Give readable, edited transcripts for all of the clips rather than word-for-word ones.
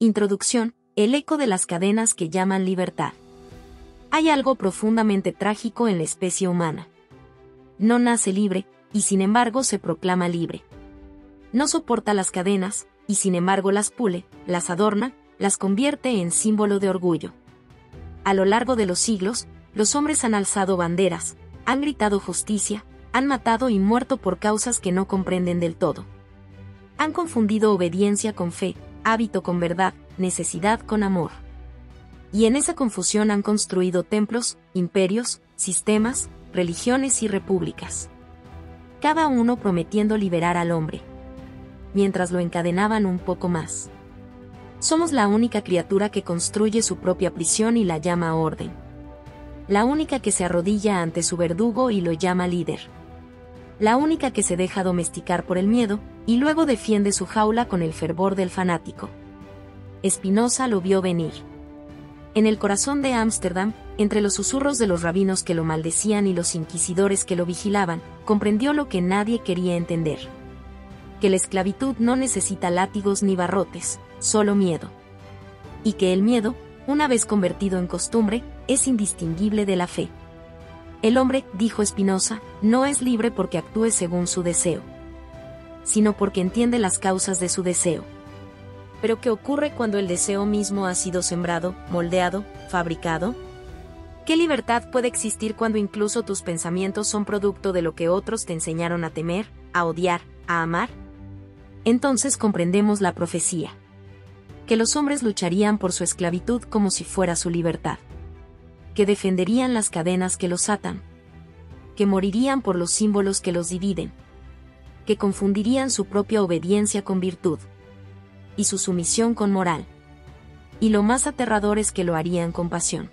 Introducción: el eco de las cadenas que llaman libertad. Hay algo profundamente trágico en la especie humana. No nace libre, y sin embargo se proclama libre. No soporta las cadenas, y sin embargo las pule, las adorna, las convierte en símbolo de orgullo. A lo largo de los siglos, los hombres han alzado banderas, han gritado justicia, han matado y muerto por causas que no comprenden del todo. Han confundido obediencia con fe, hábito con verdad, necesidad con amor. Y en esa confusión han construido templos, imperios, sistemas, religiones y repúblicas. Cada uno prometiendo liberar al hombre, mientras lo encadenaban un poco más. Somos la única criatura que construye su propia prisión y la llama orden. La única que se arrodilla ante su verdugo y lo llama líder. La única que se deja domesticar por el miedo, y luego defiende su jaula con el fervor del fanático. Spinoza lo vio venir. En el corazón de Ámsterdam, entre los susurros de los rabinos que lo maldecían y los inquisidores que lo vigilaban, comprendió lo que nadie quería entender. Que la esclavitud no necesita látigos ni barrotes, solo miedo. Y que el miedo, una vez convertido en costumbre, es indistinguible de la fe. El hombre, dijo Spinoza, no es libre porque actúe según su deseo, sino porque entiende las causas de su deseo. Pero ¿qué ocurre cuando el deseo mismo ha sido sembrado, moldeado, fabricado? ¿Qué libertad puede existir cuando incluso tus pensamientos son producto de lo que otros te enseñaron a temer, a odiar, a amar? Entonces comprendemos la profecía. Que los hombres lucharían por su esclavitud como si fuera su libertad. Que defenderían las cadenas que los atan. Que morirían por los símbolos que los dividen. Que confundirían su propia obediencia con virtud. Y su sumisión con moral. Y lo más aterrador es que lo harían con pasión.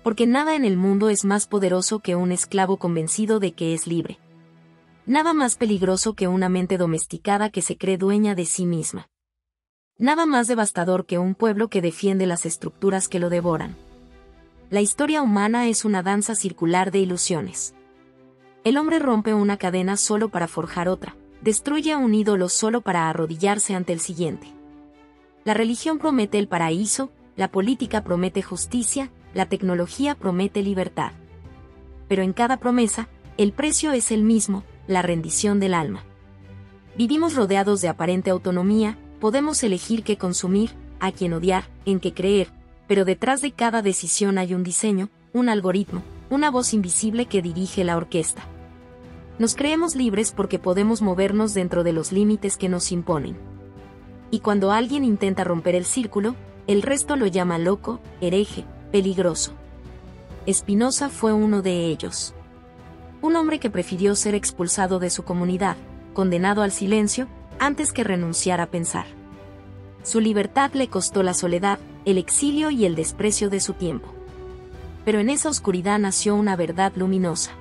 Porque nada en el mundo es más poderoso que un esclavo convencido de que es libre. Nada más peligroso que una mente domesticada que se cree dueña de sí misma. Nada más devastador que un pueblo que defiende las estructuras que lo devoran. La historia humana es una danza circular de ilusiones. El hombre rompe una cadena solo para forjar otra, destruye a un ídolo solo para arrodillarse ante el siguiente. La religión promete el paraíso, la política promete justicia, la tecnología promete libertad. Pero en cada promesa, el precio es el mismo, la rendición del alma. Vivimos rodeados de aparente autonomía, podemos elegir qué consumir, a quién odiar, en qué creer, pero detrás de cada decisión hay un diseño, un algoritmo, una voz invisible que dirige la orquesta. Nos creemos libres porque podemos movernos dentro de los límites que nos imponen. Y cuando alguien intenta romper el círculo, el resto lo llama loco, hereje, peligroso. Spinoza fue uno de ellos. Un hombre que prefirió ser expulsado de su comunidad, condenado al silencio, antes que renunciar a pensar. Su libertad le costó la soledad, el exilio y el desprecio de su tiempo. Pero en esa oscuridad nació una verdad luminosa.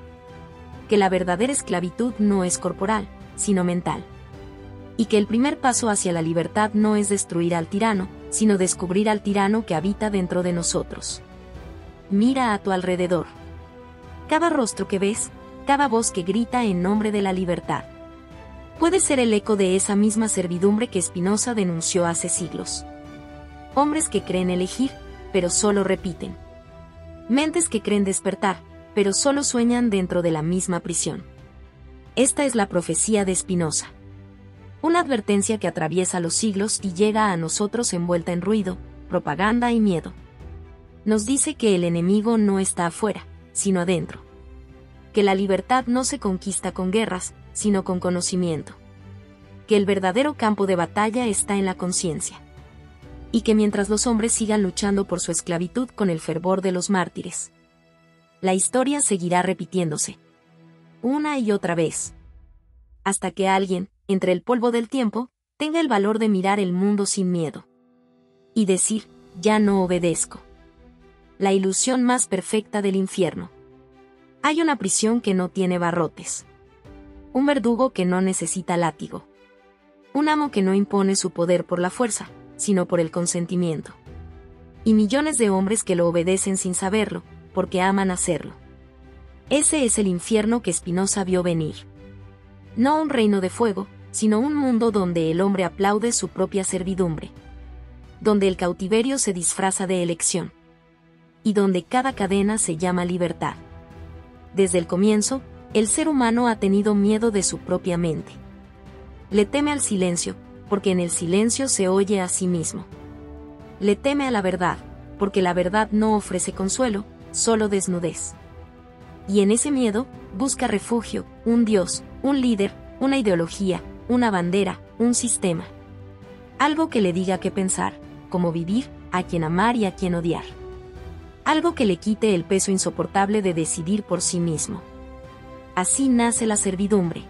Que la verdadera esclavitud no es corporal, sino mental. Y que el primer paso hacia la libertad no es destruir al tirano, sino descubrir al tirano que habita dentro de nosotros. Mira a tu alrededor. Cada rostro que ves, cada voz que grita en nombre de la libertad, puede ser el eco de esa misma servidumbre que Spinoza denunció hace siglos. Hombres que creen elegir, pero solo repiten. Mentes que creen despertar, pero solo sueñan dentro de la misma prisión. Esta es la profecía de Spinoza. Una advertencia que atraviesa los siglos y llega a nosotros envuelta en ruido, propaganda y miedo. Nos dice que el enemigo no está afuera, sino adentro. Que la libertad no se conquista con guerras, sino con conocimiento. Que el verdadero campo de batalla está en la conciencia. Y que mientras los hombres sigan luchando por su esclavitud con el fervor de los mártires, la historia seguirá repitiéndose. Una y otra vez. Hasta que alguien, entre el polvo del tiempo, tenga el valor de mirar el mundo sin miedo. Y decir, ya no obedezco. La ilusión más perfecta del infierno. Hay una prisión que no tiene barrotes. Un verdugo que no necesita látigo. Un amo que no impone su poder por la fuerza, sino por el consentimiento. Y millones de hombres que lo obedecen sin saberlo, porque aman hacerlo. Ese es el infierno que Spinoza vio venir. No un reino de fuego, sino un mundo donde el hombre aplaude su propia servidumbre. donde el cautiverio se disfraza de elección, y donde cada cadena se llama libertad. Desde el comienzo, el ser humano ha tenido miedo de su propia mente. Le teme al silencio, porque en el silencio se oye a sí mismo. Le teme a la verdad, porque la verdad no ofrece consuelo, solo desnudez. Y en ese miedo, busca refugio, un Dios, un líder, una ideología, una bandera, un sistema. Algo que le diga qué pensar, cómo vivir, a quién amar y a quién odiar. Algo que le quite el peso insoportable de decidir por sí mismo. Así nace la servidumbre.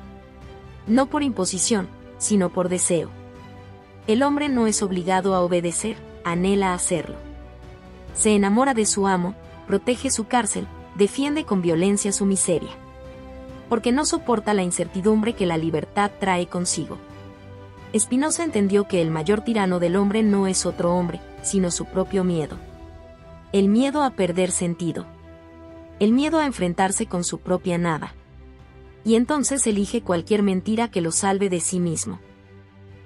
No por imposición, sino por deseo. El hombre no es obligado a obedecer, anhela hacerlo. Se enamora de su amo, protege su cárcel, defiende con violencia su miseria. Porque no soporta la incertidumbre que la libertad trae consigo. Spinoza entendió que el mayor tirano del hombre no es otro hombre, sino su propio miedo. El miedo a perder sentido. El miedo a enfrentarse con su propia nada. Y entonces elige cualquier mentira que lo salve de sí mismo.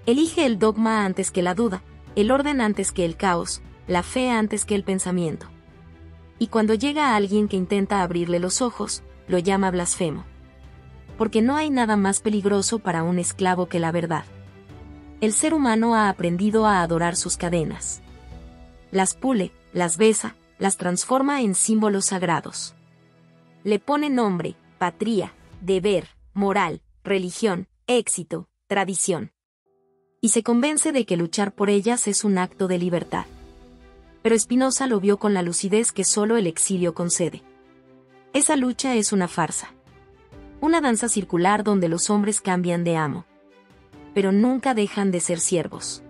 Elige el dogma antes que la duda, el orden antes que el caos, la fe antes que el pensamiento. Y cuando llega a alguien que intenta abrirle los ojos, lo llama blasfemo. Porque no hay nada más peligroso para un esclavo que la verdad. El ser humano ha aprendido a adorar sus cadenas. Las pule, las besa, las transforma en símbolos sagrados. Le pone nombre, patria, deber, moral, religión, éxito, tradición. Y se convence de que luchar por ellas es un acto de libertad. Pero Spinoza lo vio con la lucidez que solo el exilio concede. Esa lucha es una farsa. Una danza circular donde los hombres cambian de amo. Pero nunca dejan de ser siervos.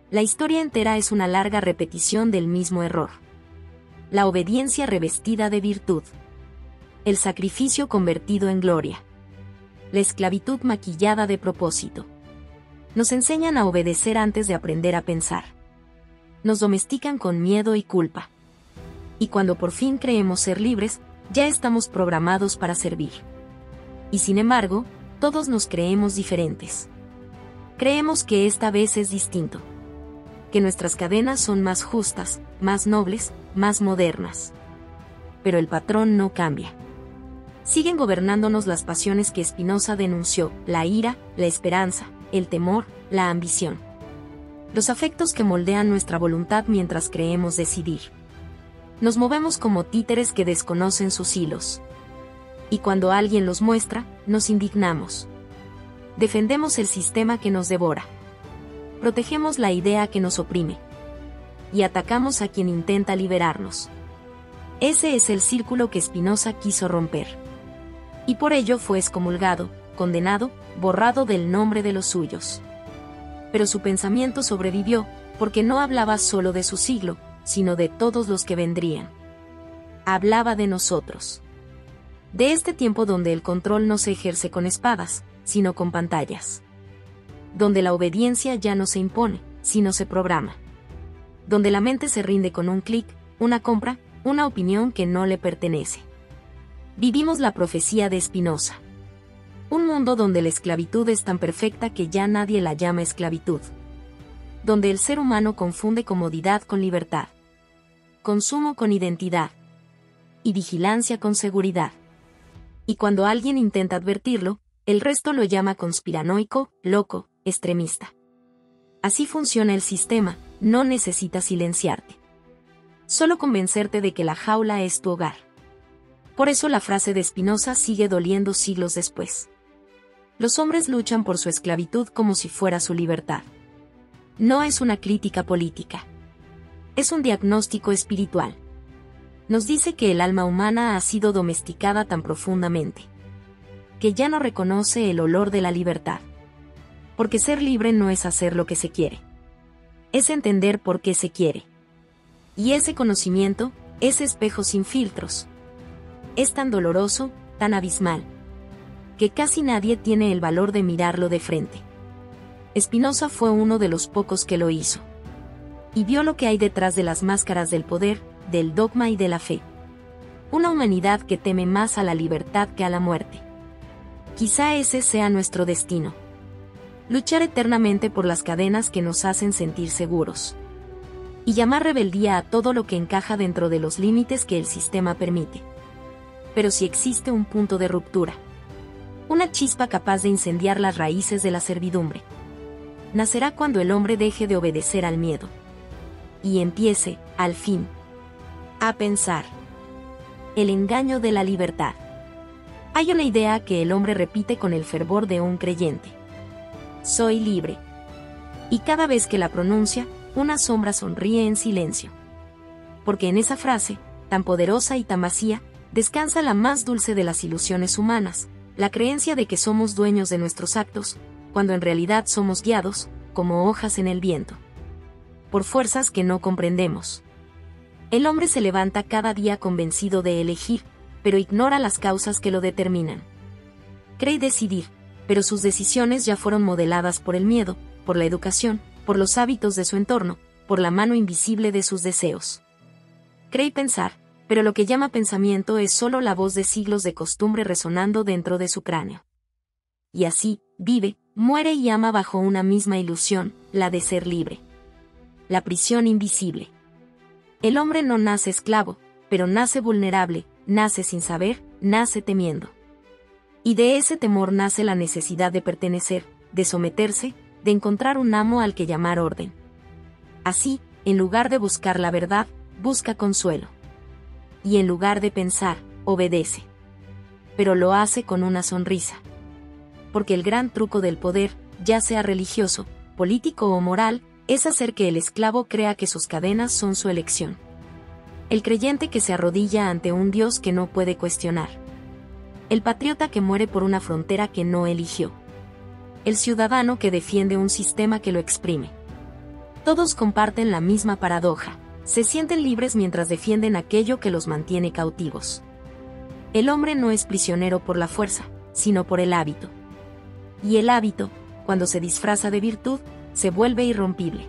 La historia entera es una larga repetición del mismo error. La obediencia revestida de virtud. El sacrificio convertido en gloria. La esclavitud maquillada de propósito. Nos enseñan a obedecer antes de aprender a pensar. Nos domestican con miedo y culpa. Y cuando por fin creemos ser libres, ya estamos programados para servir. Y sin embargo, todos nos creemos diferentes. Creemos que esta vez es distinto. Que nuestras cadenas son más justas, más nobles, más modernas. Pero el patrón no cambia. Siguen gobernándonos las pasiones que Spinoza denunció, la ira, la esperanza, el temor, la ambición. Los afectos que moldean nuestra voluntad mientras creemos decidir. Nos movemos como títeres que desconocen sus hilos. Y cuando alguien los muestra, nos indignamos. Defendemos el sistema que nos devora. Protegemos la idea que nos oprime. Y atacamos a quien intenta liberarnos. Ese es el círculo que Spinoza quiso romper. Y por ello fue excomulgado, condenado, borrado del nombre de los suyos. Pero su pensamiento sobrevivió, porque no hablaba solo de su siglo, sino de todos los que vendrían. Hablaba de nosotros. De este tiempo donde el control no se ejerce con espadas, sino con pantallas. Donde la obediencia ya no se impone, sino se programa. Donde la mente se rinde con un clic, una compra, una opinión que no le pertenece. Vivimos la profecía de Spinoza. Un mundo donde la esclavitud es tan perfecta que ya nadie la llama esclavitud. Donde el ser humano confunde comodidad con libertad. Consumo con identidad. Y vigilancia con seguridad. Y cuando alguien intenta advertirlo, el resto lo llama conspiranoico, loco, extremista. Así funciona el sistema, no necesitas silenciarte. Solo convencerte de que la jaula es tu hogar. Por eso la frase de Spinoza sigue doliendo siglos después. Los hombres luchan por su esclavitud como si fuera su libertad. No es una crítica política. Es un diagnóstico espiritual. Nos dice que el alma humana ha sido domesticada tan profundamente, que ya no reconoce el olor de la libertad. Porque ser libre no es hacer lo que se quiere. Es entender por qué se quiere. Y ese conocimiento, ese espejo sin filtros, es tan doloroso, tan abismal, que casi nadie tiene el valor de mirarlo de frente. Spinoza fue uno de los pocos que lo hizo. Y vio lo que hay detrás de las máscaras del poder, del dogma y de la fe. Una humanidad que teme más a la libertad que a la muerte. Quizá ese sea nuestro destino. Luchar eternamente por las cadenas que nos hacen sentir seguros. y llamar rebeldía a todo lo que encaja dentro de los límites que el sistema permite. Pero si existe un punto de ruptura, una chispa capaz de incendiar las raíces de la servidumbre, nacerá cuando el hombre deje de obedecer al miedo y empiece, al fin, a pensar. El engaño de la libertad. Hay una idea que el hombre repite con el fervor de un creyente: soy libre. Y cada vez que la pronuncia, una sombra sonríe en silencio. Porque en esa frase, tan poderosa y tan vacía, descansa la más dulce de las ilusiones humanas, la creencia de que somos dueños de nuestros actos, cuando en realidad somos guiados, como hojas en el viento, por fuerzas que no comprendemos. El hombre se levanta cada día convencido de elegir, pero ignora las causas que lo determinan. Cree decidir, pero sus decisiones ya fueron modeladas por el miedo, por la educación, por los hábitos de su entorno, por la mano invisible de sus deseos. Cree pensar, pero lo que llama pensamiento es solo la voz de siglos de costumbre resonando dentro de su cráneo. Y así, vive, muere y ama bajo una misma ilusión, la de ser libre. La prisión invisible. El hombre no nace esclavo, pero nace vulnerable, nace sin saber, nace temiendo. Y de ese temor nace la necesidad de pertenecer, de someterse, de encontrar un amo al que llamar orden. Así, en lugar de buscar la verdad, busca consuelo. Y en lugar de pensar, obedece. Pero lo hace con una sonrisa. Porque el gran truco del poder, ya sea religioso, político o moral, es hacer que el esclavo crea que sus cadenas son su elección. El creyente que se arrodilla ante un Dios que no puede cuestionar. El patriota que muere por una frontera que no eligió. El ciudadano que defiende un sistema que lo exprime. Todos comparten la misma paradoja. Se sienten libres mientras defienden aquello que los mantiene cautivos. El hombre no es prisionero por la fuerza, sino por el hábito. Y el hábito, cuando se disfraza de virtud, se vuelve irrompible.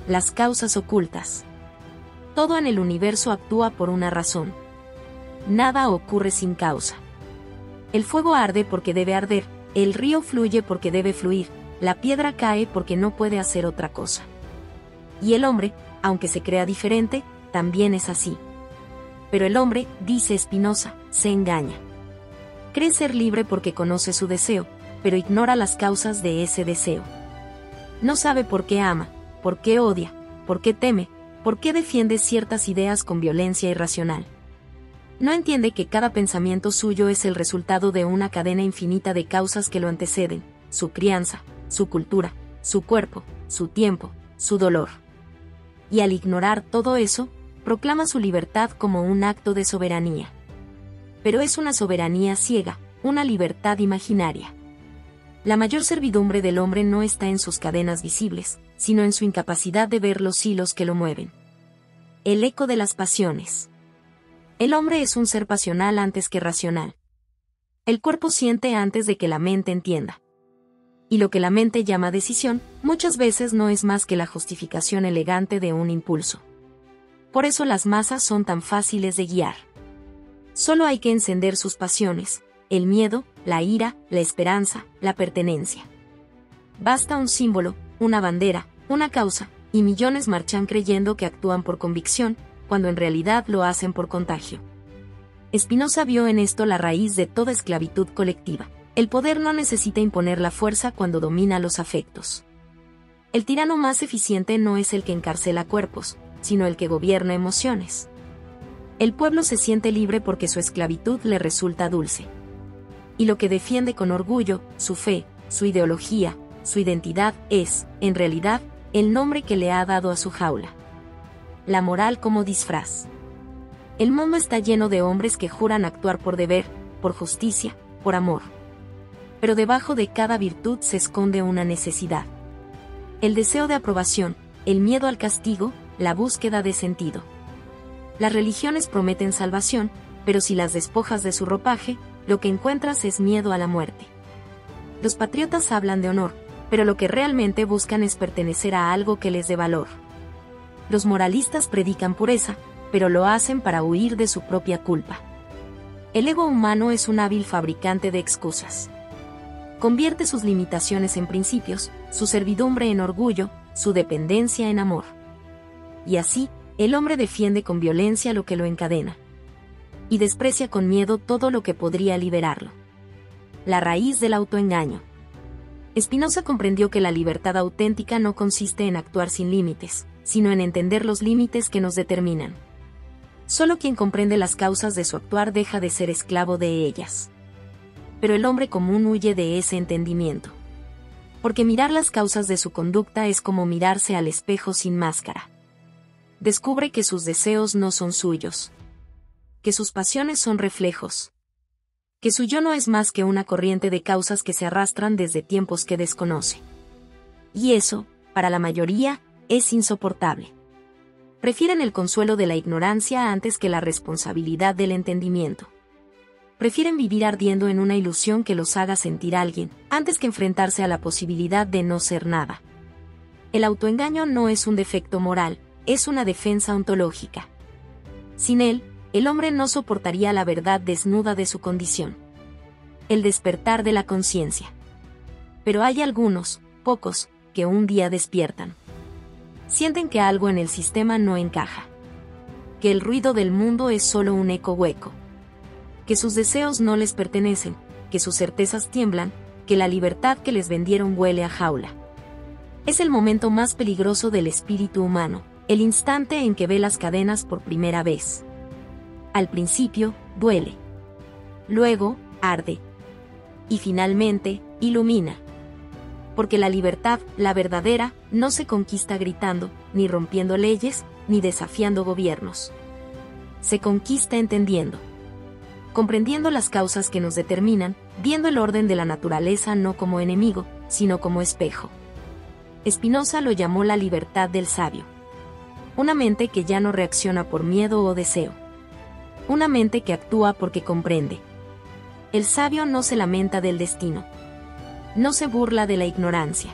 Las causas ocultas. Todo en el universo actúa por una razón. Nada ocurre sin causa. El fuego arde porque debe arder, el río fluye porque debe fluir, la piedra cae porque no puede hacer otra cosa. Y el hombre, aunque se crea diferente, también es así. Pero el hombre, dice Spinoza, se engaña. Cree ser libre porque conoce su deseo, pero ignora las causas de ese deseo. No sabe por qué ama, por qué odia, por qué teme, por qué defiende ciertas ideas con violencia irracional. No entiende que cada pensamiento suyo es el resultado de una cadena infinita de causas que lo anteceden: su crianza, su cultura, su cuerpo, su tiempo, su dolor. Y al ignorar todo eso, proclama su libertad como un acto de soberanía. Pero es una soberanía ciega, una libertad imaginaria. La mayor servidumbre del hombre no está en sus cadenas visibles, sino en su incapacidad de ver los hilos que lo mueven. El eco de las pasiones. El hombre es un ser pasional antes que racional. El cuerpo siente antes de que la mente entienda. Y lo que la mente llama decisión, muchas veces no es más que la justificación elegante de un impulso. Por eso las masas son tan fáciles de guiar. Solo hay que encender sus pasiones: el miedo, la ira, la esperanza, la pertenencia. Basta un símbolo, una bandera, una causa, y millones marchan creyendo que actúan por convicción, cuando en realidad lo hacen por contagio. Spinoza vio en esto la raíz de toda esclavitud colectiva. El poder no necesita imponer la fuerza cuando domina los afectos. El tirano más eficiente no es el que encarcela cuerpos, sino el que gobierna emociones. El pueblo se siente libre porque su esclavitud le resulta dulce. Y lo que defiende con orgullo, su fe, su ideología, su identidad, es, en realidad, el nombre que le ha dado a su jaula. La moral como disfraz. El mundo está lleno de hombres que juran actuar por deber, por justicia, por amor. Pero debajo de cada virtud se esconde una necesidad. El deseo de aprobación, el miedo al castigo, la búsqueda de sentido. Las religiones prometen salvación, pero si las despojas de su ropaje, lo que encuentras es miedo a la muerte. Los patriotas hablan de honor, pero lo que realmente buscan es pertenecer a algo que les dé valor. Los moralistas predican pureza, pero lo hacen para huir de su propia culpa. El ego humano es un hábil fabricante de excusas. Convierte sus limitaciones en principios, su servidumbre en orgullo, su dependencia en amor. Y así, el hombre defiende con violencia lo que lo encadena. Y desprecia con miedo todo lo que podría liberarlo. La raíz del autoengaño. Spinoza comprendió que la libertad auténtica no consiste en actuar sin límites, sino en entender los límites que nos determinan. Solo quien comprende las causas de su actuar deja de ser esclavo de ellas. Pero el hombre común huye de ese entendimiento. Porque mirar las causas de su conducta es como mirarse al espejo sin máscara. Descubre que sus deseos no son suyos. Que sus pasiones son reflejos. Que su yo no es más que una corriente de causas que se arrastran desde tiempos que desconoce. Y eso, para la mayoría, es insoportable. Prefieren el consuelo de la ignorancia antes que la responsabilidad del entendimiento. Prefieren vivir ardiendo en una ilusión que los haga sentir alguien, antes que enfrentarse a la posibilidad de no ser nada. El autoengaño no es un defecto moral, es una defensa ontológica. Sin él, el hombre no soportaría la verdad desnuda de su condición. El despertar de la conciencia. Pero hay algunos, pocos, que un día despiertan. Sienten que algo en el sistema no encaja. Que el ruido del mundo es solo un eco hueco. Que sus deseos no les pertenecen, que sus certezas tiemblan, que la libertad que les vendieron huele a jaula. Es el momento más peligroso del espíritu humano, el instante en que ve las cadenas por primera vez. Al principio, duele. Luego, arde. Y finalmente, ilumina. Porque la libertad, la verdadera, no se conquista gritando, ni rompiendo leyes, ni desafiando gobiernos. Se conquista entendiendo. Comprendiendo las causas que nos determinan, viendo el orden de la naturaleza no como enemigo, sino como espejo. Spinoza lo llamó la libertad del sabio. Una mente que ya no reacciona por miedo o deseo. Una mente que actúa porque comprende. El sabio no se lamenta del destino. No se burla de la ignorancia.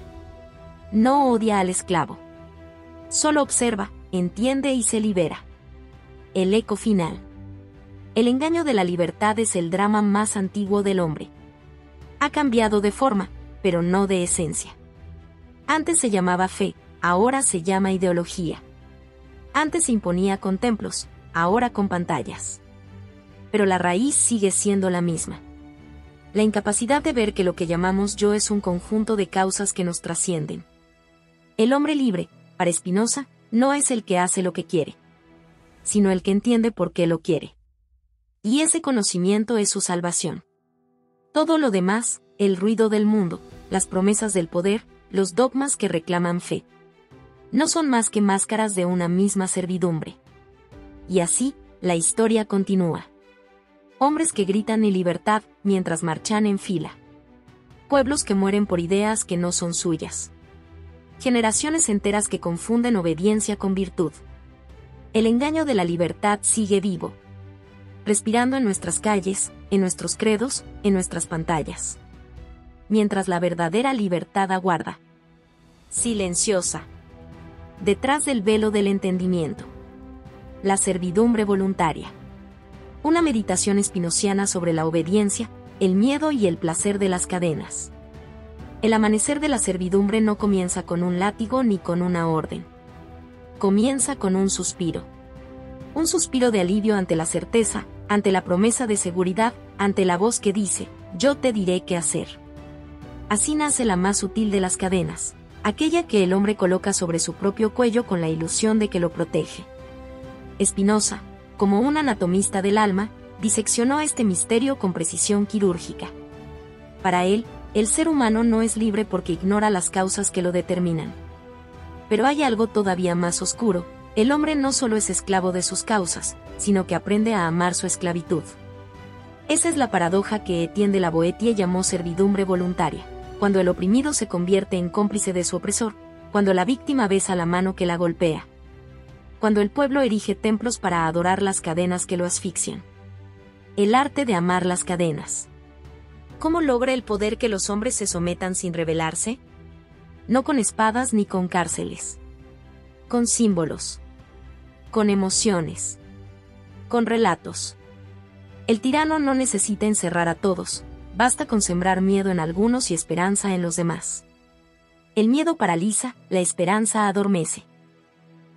No odia al esclavo. Solo observa, entiende y se libera. El eco final. El engaño de la libertad es el drama más antiguo del hombre. Ha cambiado de forma, pero no de esencia. Antes se llamaba fe, ahora se llama ideología. Antes se imponía con templos, ahora con pantallas. Pero la raíz sigue siendo la misma. La incapacidad de ver que lo que llamamos yo es un conjunto de causas que nos trascienden. El hombre libre, para Spinoza, no es el que hace lo que quiere, sino el que entiende por qué lo quiere. Y ese conocimiento es su salvación. Todo lo demás, el ruido del mundo, las promesas del poder, los dogmas que reclaman fe, no son más que máscaras de una misma servidumbre. Y así, la historia continúa. Hombres que gritan en libertad mientras marchan en fila. Pueblos que mueren por ideas que no son suyas. Generaciones enteras que confunden obediencia con virtud. El engaño de la libertad sigue vivo. Respirando en nuestras calles, en nuestros credos, en nuestras pantallas. Mientras la verdadera libertad aguarda. Silenciosa. Detrás del velo del entendimiento. La servidumbre voluntaria. Una meditación espinociana sobre la obediencia, el miedo y el placer de las cadenas. El amanecer de la servidumbre no comienza con un látigo ni con una orden. Comienza con un suspiro. Un suspiro de alivio ante la certeza, ante la promesa de seguridad, ante la voz que dice, yo te diré qué hacer. Así nace la más sutil de las cadenas, aquella que el hombre coloca sobre su propio cuello con la ilusión de que lo protege. Spinoza, como un anatomista del alma, diseccionó este misterio con precisión quirúrgica. Para él, el ser humano no es libre porque ignora las causas que lo determinan. Pero hay algo todavía más oscuro, el hombre no solo es esclavo de sus causas, sino que aprende a amar su esclavitud. Esa es la paradoja que Etienne de la Boétie llamó servidumbre voluntaria, cuando el oprimido se convierte en cómplice de su opresor, cuando la víctima besa la mano que la golpea. Cuando el pueblo erige templos para adorar las cadenas que lo asfixian. El arte de amar las cadenas. ¿Cómo logra el poder que los hombres se sometan sin rebelarse? No con espadas ni con cárceles. Con símbolos. Con emociones. Con relatos. El tirano no necesita encerrar a todos, basta con sembrar miedo en algunos y esperanza en los demás. El miedo paraliza, la esperanza adormece.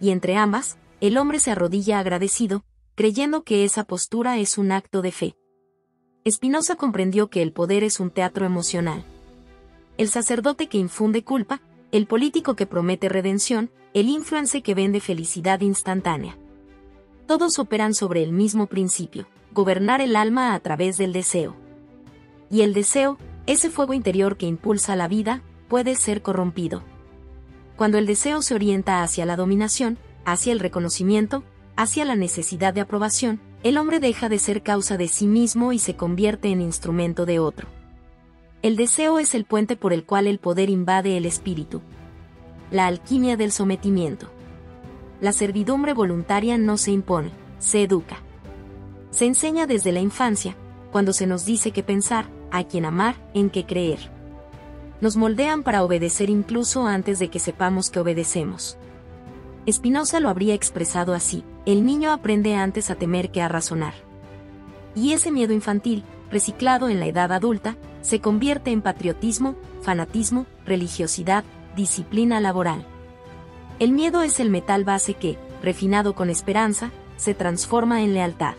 y entre ambas, el hombre se arrodilla agradecido, creyendo que esa postura es un acto de fe. Spinoza comprendió que el poder es un teatro emocional. El sacerdote que infunde culpa, el político que promete redención, el influencer que vende felicidad instantánea. Todos operan sobre el mismo principio, gobernar el alma a través del deseo. Y el deseo, ese fuego interior que impulsa la vida, puede ser corrompido. Cuando el deseo se orienta hacia la dominación, hacia el reconocimiento, hacia la necesidad de aprobación, el hombre deja de ser causa de sí mismo y se convierte en instrumento de otro. El deseo es el puente por el cual el poder invade el espíritu. La alquimia del sometimiento. La servidumbre voluntaria no se impone, se educa. Se enseña desde la infancia, cuando se nos dice qué pensar, a quién amar, en qué creer. Nos moldean para obedecer incluso antes de que sepamos que obedecemos. Spinoza lo habría expresado así: el niño aprende antes a temer que a razonar. Y ese miedo infantil, reciclado en la edad adulta, se convierte en patriotismo, fanatismo, religiosidad, disciplina laboral. El miedo es el metal base que, refinado con esperanza, se transforma en lealtad.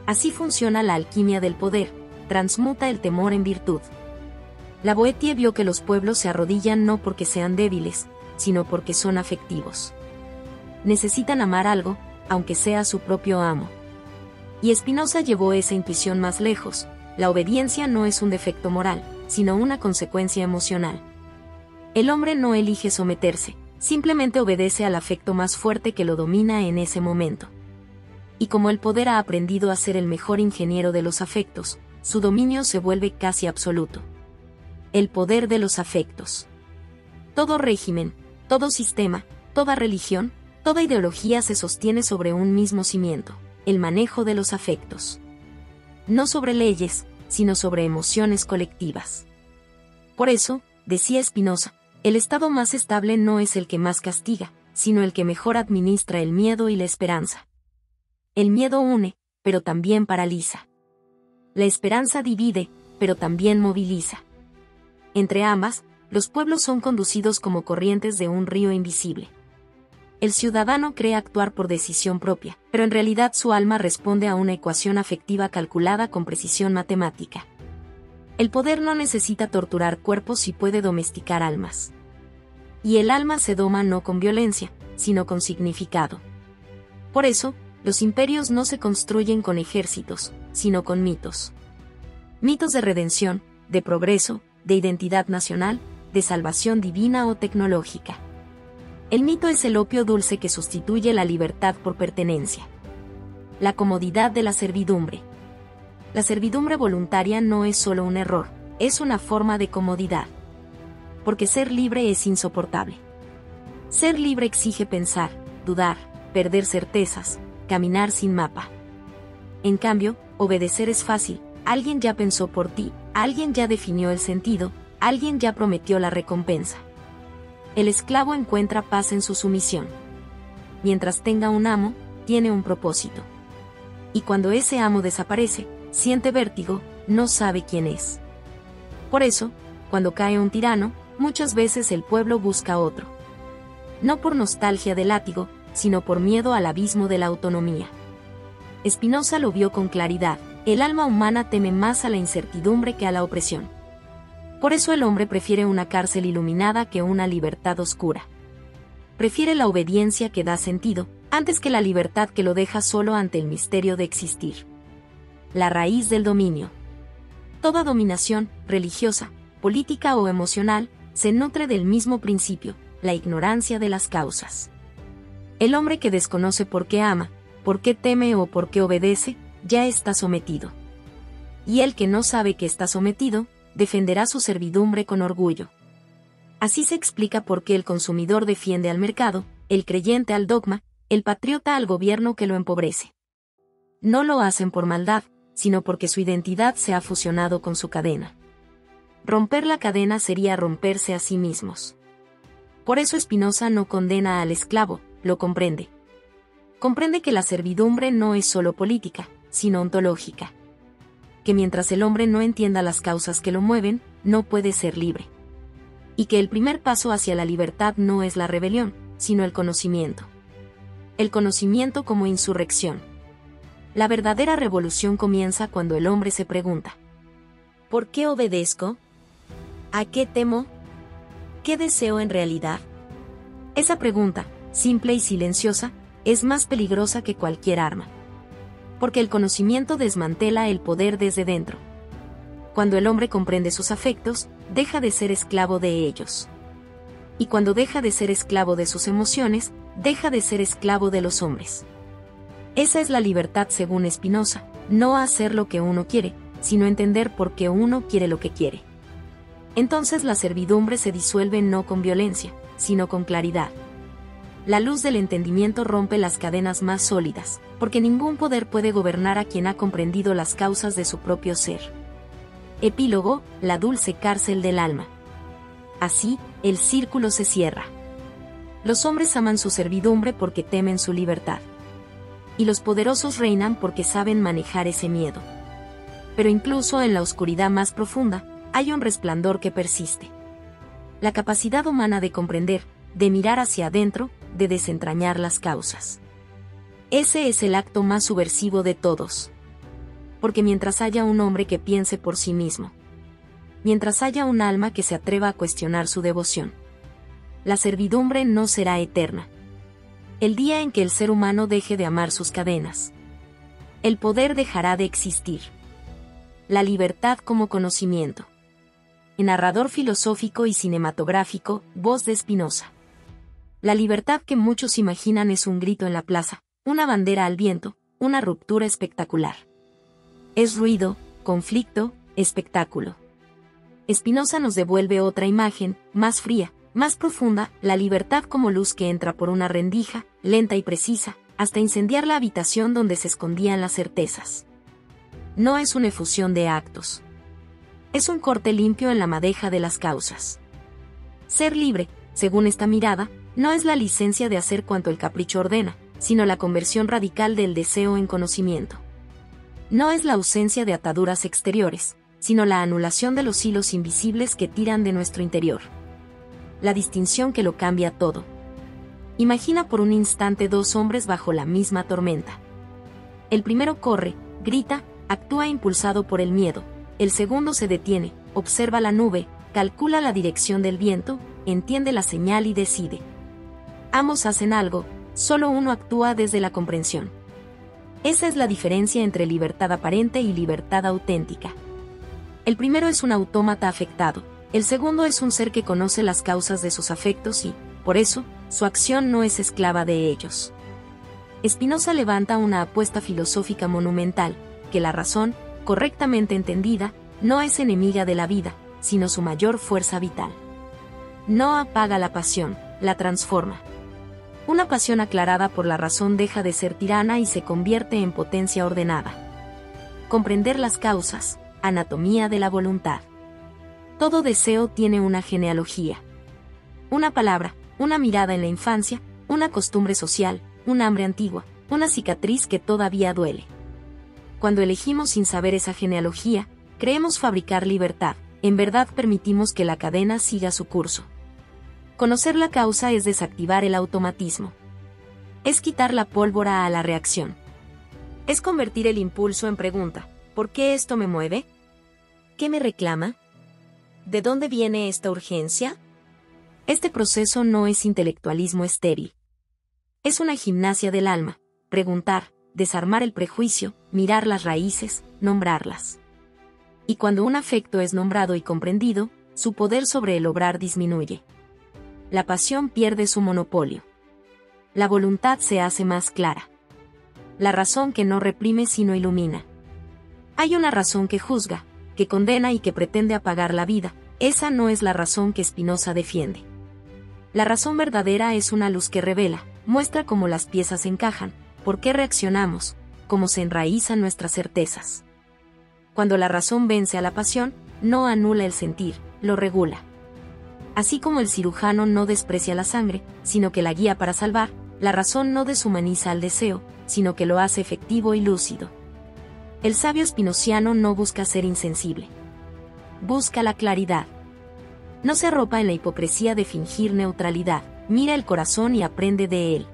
Así funciona la alquimia del poder, transmuta el temor en virtud. Lavoisier vio que los pueblos se arrodillan no porque sean débiles, sino porque son afectivos. Necesitan amar algo, aunque sea su propio amo. Y Spinoza llevó esa intuición más lejos: la obediencia no es un defecto moral, sino una consecuencia emocional. El hombre no elige someterse, simplemente obedece al afecto más fuerte que lo domina en ese momento. Y como el poder ha aprendido a ser el mejor ingeniero de los afectos, su dominio se vuelve casi absoluto. El poder de los afectos. Todo régimen, todo sistema, toda religión, toda ideología se sostiene sobre un mismo cimiento: el manejo de los afectos. No sobre leyes, sino sobre emociones colectivas. Por eso, decía Spinoza, el estado más estable no es el que más castiga, sino el que mejor administra el miedo y la esperanza. El miedo une, pero también paraliza. La esperanza divide, pero también moviliza. Entre ambas, los pueblos son conducidos como corrientes de un río invisible. El ciudadano cree actuar por decisión propia, pero en realidad su alma responde a una ecuación afectiva calculada con precisión matemática. El poder no necesita torturar cuerpos y puede domesticar almas. Y el alma se doma no con violencia, sino con significado. Por eso, los imperios no se construyen con ejércitos, sino con mitos. Mitos de redención, de progreso, de identidad nacional, de salvación divina o tecnológica. El mito es el opio dulce que sustituye la libertad por pertenencia. La comodidad de la servidumbre. La servidumbre voluntaria no es solo un error, es una forma de comodidad. Porque ser libre es insoportable. Ser libre exige pensar, dudar, perder certezas, caminar sin mapa. En cambio, obedecer es fácil: alguien ya pensó por ti, alguien ya definió el sentido, alguien ya prometió la recompensa. El esclavo encuentra paz en su sumisión. Mientras tenga un amo, tiene un propósito. Y cuando ese amo desaparece, siente vértigo, no sabe quién es. Por eso, cuando cae un tirano, muchas veces el pueblo busca otro. No por nostalgia del látigo, sino por miedo al abismo de la autonomía. Spinoza lo vio con claridad: el alma humana teme más a la incertidumbre que a la opresión. Por eso el hombre prefiere una cárcel iluminada que una libertad oscura. Prefiere la obediencia que da sentido, antes que la libertad que lo deja solo ante el misterio de existir. La raíz del dominio. Toda dominación, religiosa, política o emocional, se nutre del mismo principio: la ignorancia de las causas. El hombre que desconoce por qué ama, por qué teme o por qué obedece, ya está sometido. Y el que no sabe que está sometido, defenderá su servidumbre con orgullo. Así se explica por qué el consumidor defiende al mercado, el creyente al dogma, el patriota al gobierno que lo empobrece. No lo hacen por maldad, sino porque su identidad se ha fusionado con su cadena. Romper la cadena sería romperse a sí mismos. Por eso Spinoza no condena al esclavo, lo comprende. Comprende que la servidumbre no es solo política, sino ontológica. Que mientras el hombre no entienda las causas que lo mueven, no puede ser libre. Y que el primer paso hacia la libertad no es la rebelión, sino el conocimiento. El conocimiento como insurrección. La verdadera revolución comienza cuando el hombre se pregunta: ¿por qué obedezco? ¿A qué temo? ¿Qué deseo en realidad? Esa pregunta, simple y silenciosa, es más peligrosa que cualquier arma. Porque el conocimiento desmantela el poder desde dentro. Cuando el hombre comprende sus afectos, deja de ser esclavo de ellos. Y cuando deja de ser esclavo de sus emociones, deja de ser esclavo de los hombres. Esa es la libertad según Spinoza, no hacer lo que uno quiere, sino entender por qué uno quiere lo que quiere. Entonces la servidumbre se disuelve no con violencia, sino con claridad. La luz del entendimiento rompe las cadenas más sólidas, porque ningún poder puede gobernar a quien ha comprendido las causas de su propio ser. Epílogo: la dulce cárcel del alma. Así, el círculo se cierra. Los hombres aman su servidumbre porque temen su libertad. Y los poderosos reinan porque saben manejar ese miedo. Pero incluso en la oscuridad más profunda, hay un resplandor que persiste. La capacidad humana de comprender, de mirar hacia adentro, de desentrañar las causas. Ese es el acto más subversivo de todos. Porque mientras haya un hombre que piense por sí mismo, mientras haya un alma que se atreva a cuestionar su devoción, la servidumbre no será eterna. El día en que el ser humano deje de amar sus cadenas, el poder dejará de existir. La libertad como conocimiento. Narrador filosófico y cinematográfico, voz de Spinoza. La libertad que muchos imaginan es un grito en la plaza, una bandera al viento, una ruptura espectacular. Es ruido, conflicto, espectáculo. Spinoza nos devuelve otra imagen, más fría, más profunda, la libertad como luz que entra por una rendija, lenta y precisa, hasta incendiar la habitación donde se escondían las certezas. No es una efusión de actos. Es un corte limpio en la madeja de las causas. Ser libre, según esta mirada, no es la licencia de hacer cuanto el capricho ordena, sino la conversión radical del deseo en conocimiento. No es la ausencia de ataduras exteriores, sino la anulación de los hilos invisibles que tiran de nuestro interior. La distinción que lo cambia todo. Imagina por un instante dos hombres bajo la misma tormenta. El primero corre, grita, actúa impulsado por el miedo. El segundo se detiene, observa la nube, calcula la dirección del viento, entiende la señal y decide. Ambos hacen algo, solo uno actúa desde la comprensión. Esa es la diferencia entre libertad aparente y libertad auténtica. El primero es un autómata afectado, el segundo es un ser que conoce las causas de sus afectos y, por eso, su acción no es esclava de ellos. Spinoza levanta una apuesta filosófica monumental, que la razón, correctamente entendida, no es enemiga de la vida, sino su mayor fuerza vital. No apaga la pasión, la transforma. Una pasión aclarada por la razón deja de ser tirana y se convierte en potencia ordenada. Comprender las causas, anatomía de la voluntad. Todo deseo tiene una genealogía. Una palabra, una mirada en la infancia, una costumbre social, un hambre antigua, una cicatriz que todavía duele. Cuando elegimos sin saber esa genealogía, creemos fabricar libertad, en verdad permitimos que la cadena siga su curso. Conocer la causa es desactivar el automatismo. Es quitar la pólvora a la reacción. Es convertir el impulso en pregunta: ¿por qué esto me mueve? ¿Qué me reclama? ¿De dónde viene esta urgencia? Este proceso no es intelectualismo estéril. Es una gimnasia del alma, preguntar, desarmar el prejuicio, mirar las raíces, nombrarlas. Y cuando un afecto es nombrado y comprendido, su poder sobre el obrar disminuye. La pasión pierde su monopolio. La voluntad se hace más clara. La razón que no reprime sino ilumina. Hay una razón que juzga, que condena y que pretende apagar la vida. Esa no es la razón que Spinoza defiende. La razón verdadera es una luz que revela, muestra cómo las piezas encajan, por qué reaccionamos, cómo se enraizan nuestras certezas. Cuando la razón vence a la pasión, no anula el sentir, lo regula. Así como el cirujano no desprecia la sangre, sino que la guía para salvar, la razón no deshumaniza al deseo, sino que lo hace efectivo y lúcido. El sabio spinoziano no busca ser insensible. Busca la claridad. No se arropa en la hipocresía de fingir neutralidad, mira el corazón y aprende de él.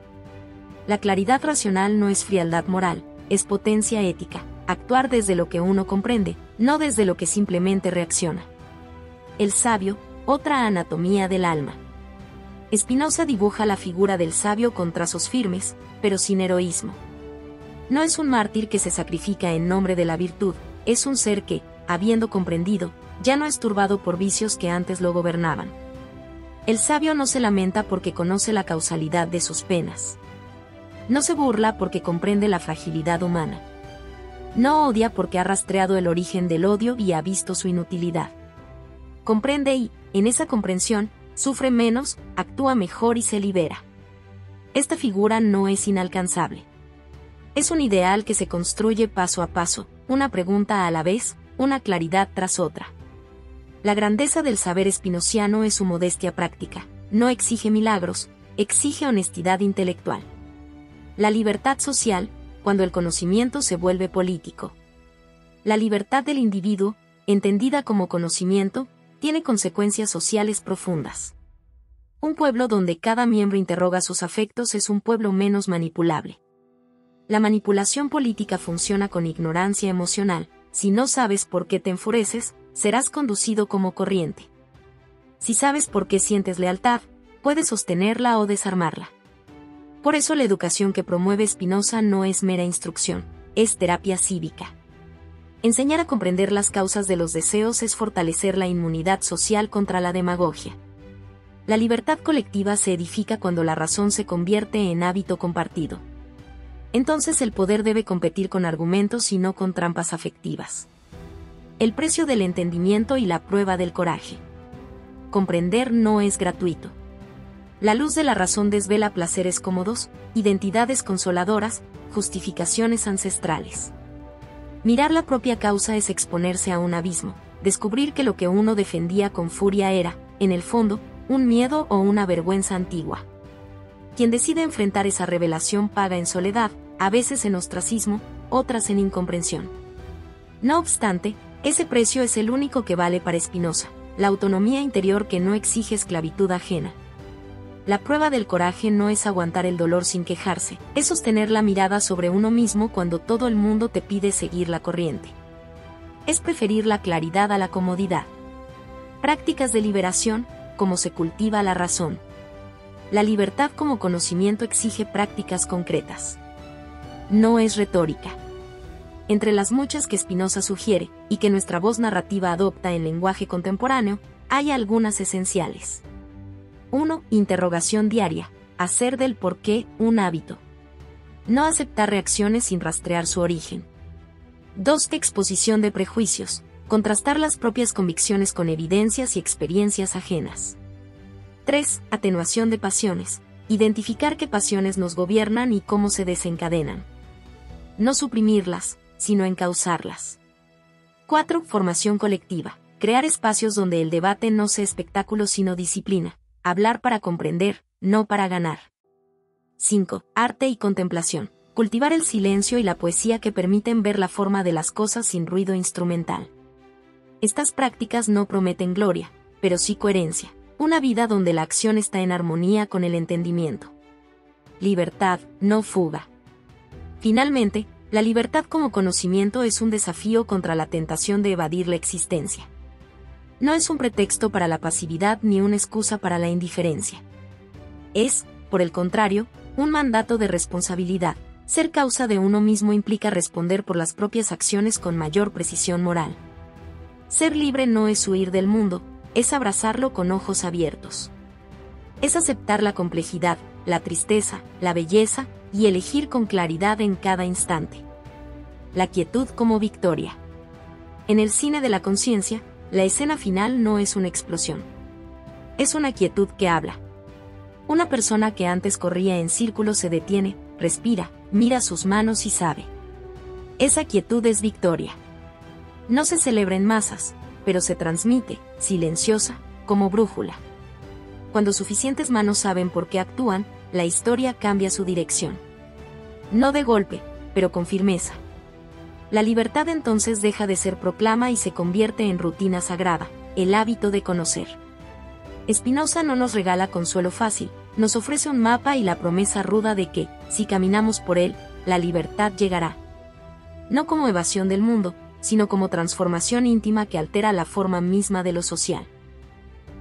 La claridad racional no es frialdad moral, es potencia ética, actuar desde lo que uno comprende, no desde lo que simplemente reacciona. El sabio, otra anatomía del alma. Spinoza dibuja la figura del sabio con trazos firmes, pero sin heroísmo. No es un mártir que se sacrifica en nombre de la virtud, es un ser que, habiendo comprendido, ya no es turbado por vicios que antes lo gobernaban. El sabio no se lamenta porque conoce la causalidad de sus penas. No se burla porque comprende la fragilidad humana. No odia porque ha rastreado el origen del odio y ha visto su inutilidad. Comprende y, en esa comprensión, sufre menos, actúa mejor y se libera. Esta figura no es inalcanzable. Es un ideal que se construye paso a paso, una pregunta a la vez, una claridad tras otra. La grandeza del saber spinoziano es su modestia práctica, no exige milagros, exige honestidad intelectual. La libertad social, cuando el conocimiento se vuelve político. La libertad del individuo, entendida como conocimiento, tiene consecuencias sociales profundas. Un pueblo donde cada miembro interroga sus afectos es un pueblo menos manipulable. La manipulación política funciona con ignorancia emocional. Si no sabes por qué te enfureces, serás conducido como corriente. Si sabes por qué sientes lealtad, puedes sostenerla o desarmarla. Por eso la educación que promueve Spinoza no es mera instrucción, es terapia cívica. Enseñar a comprender las causas de los deseos es fortalecer la inmunidad social contra la demagogia. La libertad colectiva se edifica cuando la razón se convierte en hábito compartido. Entonces el poder debe competir con argumentos y no con trampas afectivas. El precio del entendimiento y la prueba del coraje. Comprender no es gratuito. La luz de la razón desvela placeres cómodos, identidades consoladoras, justificaciones ancestrales. Mirar la propia causa es exponerse a un abismo, descubrir que lo que uno defendía con furia era, en el fondo, un miedo o una vergüenza antigua. Quien decide enfrentar esa revelación paga en soledad, a veces en ostracismo, otras en incomprensión. No obstante, ese precio es el único que vale para Spinoza, la autonomía interior que no exige esclavitud ajena. La prueba del coraje no es aguantar el dolor sin quejarse, es sostener la mirada sobre uno mismo cuando todo el mundo te pide seguir la corriente. Es preferir la claridad a la comodidad. Prácticas de liberación, como se cultiva la razón. La libertad como conocimiento exige prácticas concretas. No es retórica. Entre las muchas que Spinoza sugiere, y que nuestra voz narrativa adopta en lenguaje contemporáneo, hay algunas esenciales. 1. Interrogación diaria. Hacer del porqué un hábito. No aceptar reacciones sin rastrear su origen. 2. Exposición de prejuicios. Contrastar las propias convicciones con evidencias y experiencias ajenas. 3. Atenuación de pasiones. Identificar qué pasiones nos gobiernan y cómo se desencadenan. No suprimirlas, sino encauzarlas. 4. Formación colectiva. Crear espacios donde el debate no sea espectáculo sino disciplina. Hablar para comprender, no para ganar. 5. Arte y contemplación. Cultivar el silencio y la poesía que permiten ver la forma de las cosas sin ruido instrumental. Estas prácticas no prometen gloria, pero sí coherencia. Una vida donde la acción está en armonía con el entendimiento. Libertad, no fuga. Finalmente, la libertad como conocimiento es un desafío contra la tentación de evadir la existencia. No es un pretexto para la pasividad ni una excusa para la indiferencia. Es, por el contrario, un mandato de responsabilidad. Ser causa de uno mismo implica responder por las propias acciones con mayor precisión moral. Ser libre no es huir del mundo, es abrazarlo con ojos abiertos. Es aceptar la complejidad, la tristeza, la belleza, y elegir con claridad en cada instante. La quietud como victoria. En el cine de la conciencia, la escena final no es una explosión. Es una quietud que habla. Una persona que antes corría en círculos se detiene, respira, mira sus manos y sabe. Esa quietud es victoria. No se celebra en masas, pero se transmite, silenciosa, como brújula. Cuando suficientes manos saben por qué actúan, la historia cambia su dirección. No de golpe, pero con firmeza. La libertad entonces deja de ser proclama y se convierte en rutina sagrada, el hábito de conocer. Spinoza no nos regala consuelo fácil, nos ofrece un mapa y la promesa ruda de que, si caminamos por él, la libertad llegará. No como evasión del mundo, sino como transformación íntima que altera la forma misma de lo social.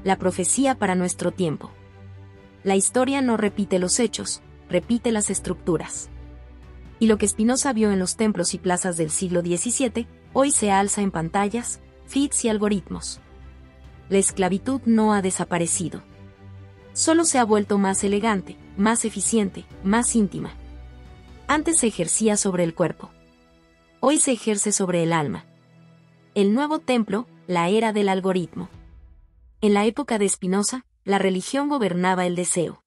La profecía para nuestro tiempo. La historia no repite los hechos, repite las estructuras. Y lo que Spinoza vio en los templos y plazas del siglo XVII, hoy se alza en pantallas, feeds y algoritmos. La esclavitud no ha desaparecido. Solo se ha vuelto más elegante, más eficiente, más íntima. Antes se ejercía sobre el cuerpo. Hoy se ejerce sobre el alma. El nuevo templo, la era del algoritmo. En la época de Spinoza, la religión gobernaba el deseo.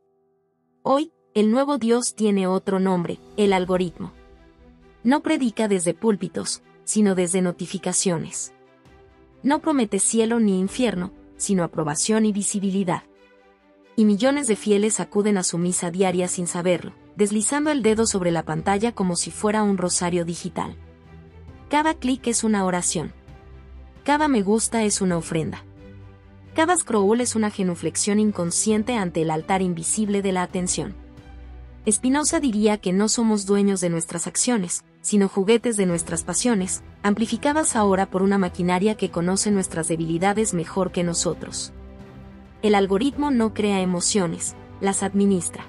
Hoy, el nuevo Dios tiene otro nombre, el algoritmo. No predica desde púlpitos, sino desde notificaciones. No promete cielo ni infierno, sino aprobación y visibilidad. Y millones de fieles acuden a su misa diaria sin saberlo, deslizando el dedo sobre la pantalla como si fuera un rosario digital. Cada clic es una oración. Cada me gusta es una ofrenda. Cada scroll es una genuflexión inconsciente ante el altar invisible de la atención. Spinoza diría que no somos dueños de nuestras acciones, sino juguetes de nuestras pasiones, amplificadas ahora por una maquinaria que conoce nuestras debilidades mejor que nosotros. El algoritmo no crea emociones, las administra.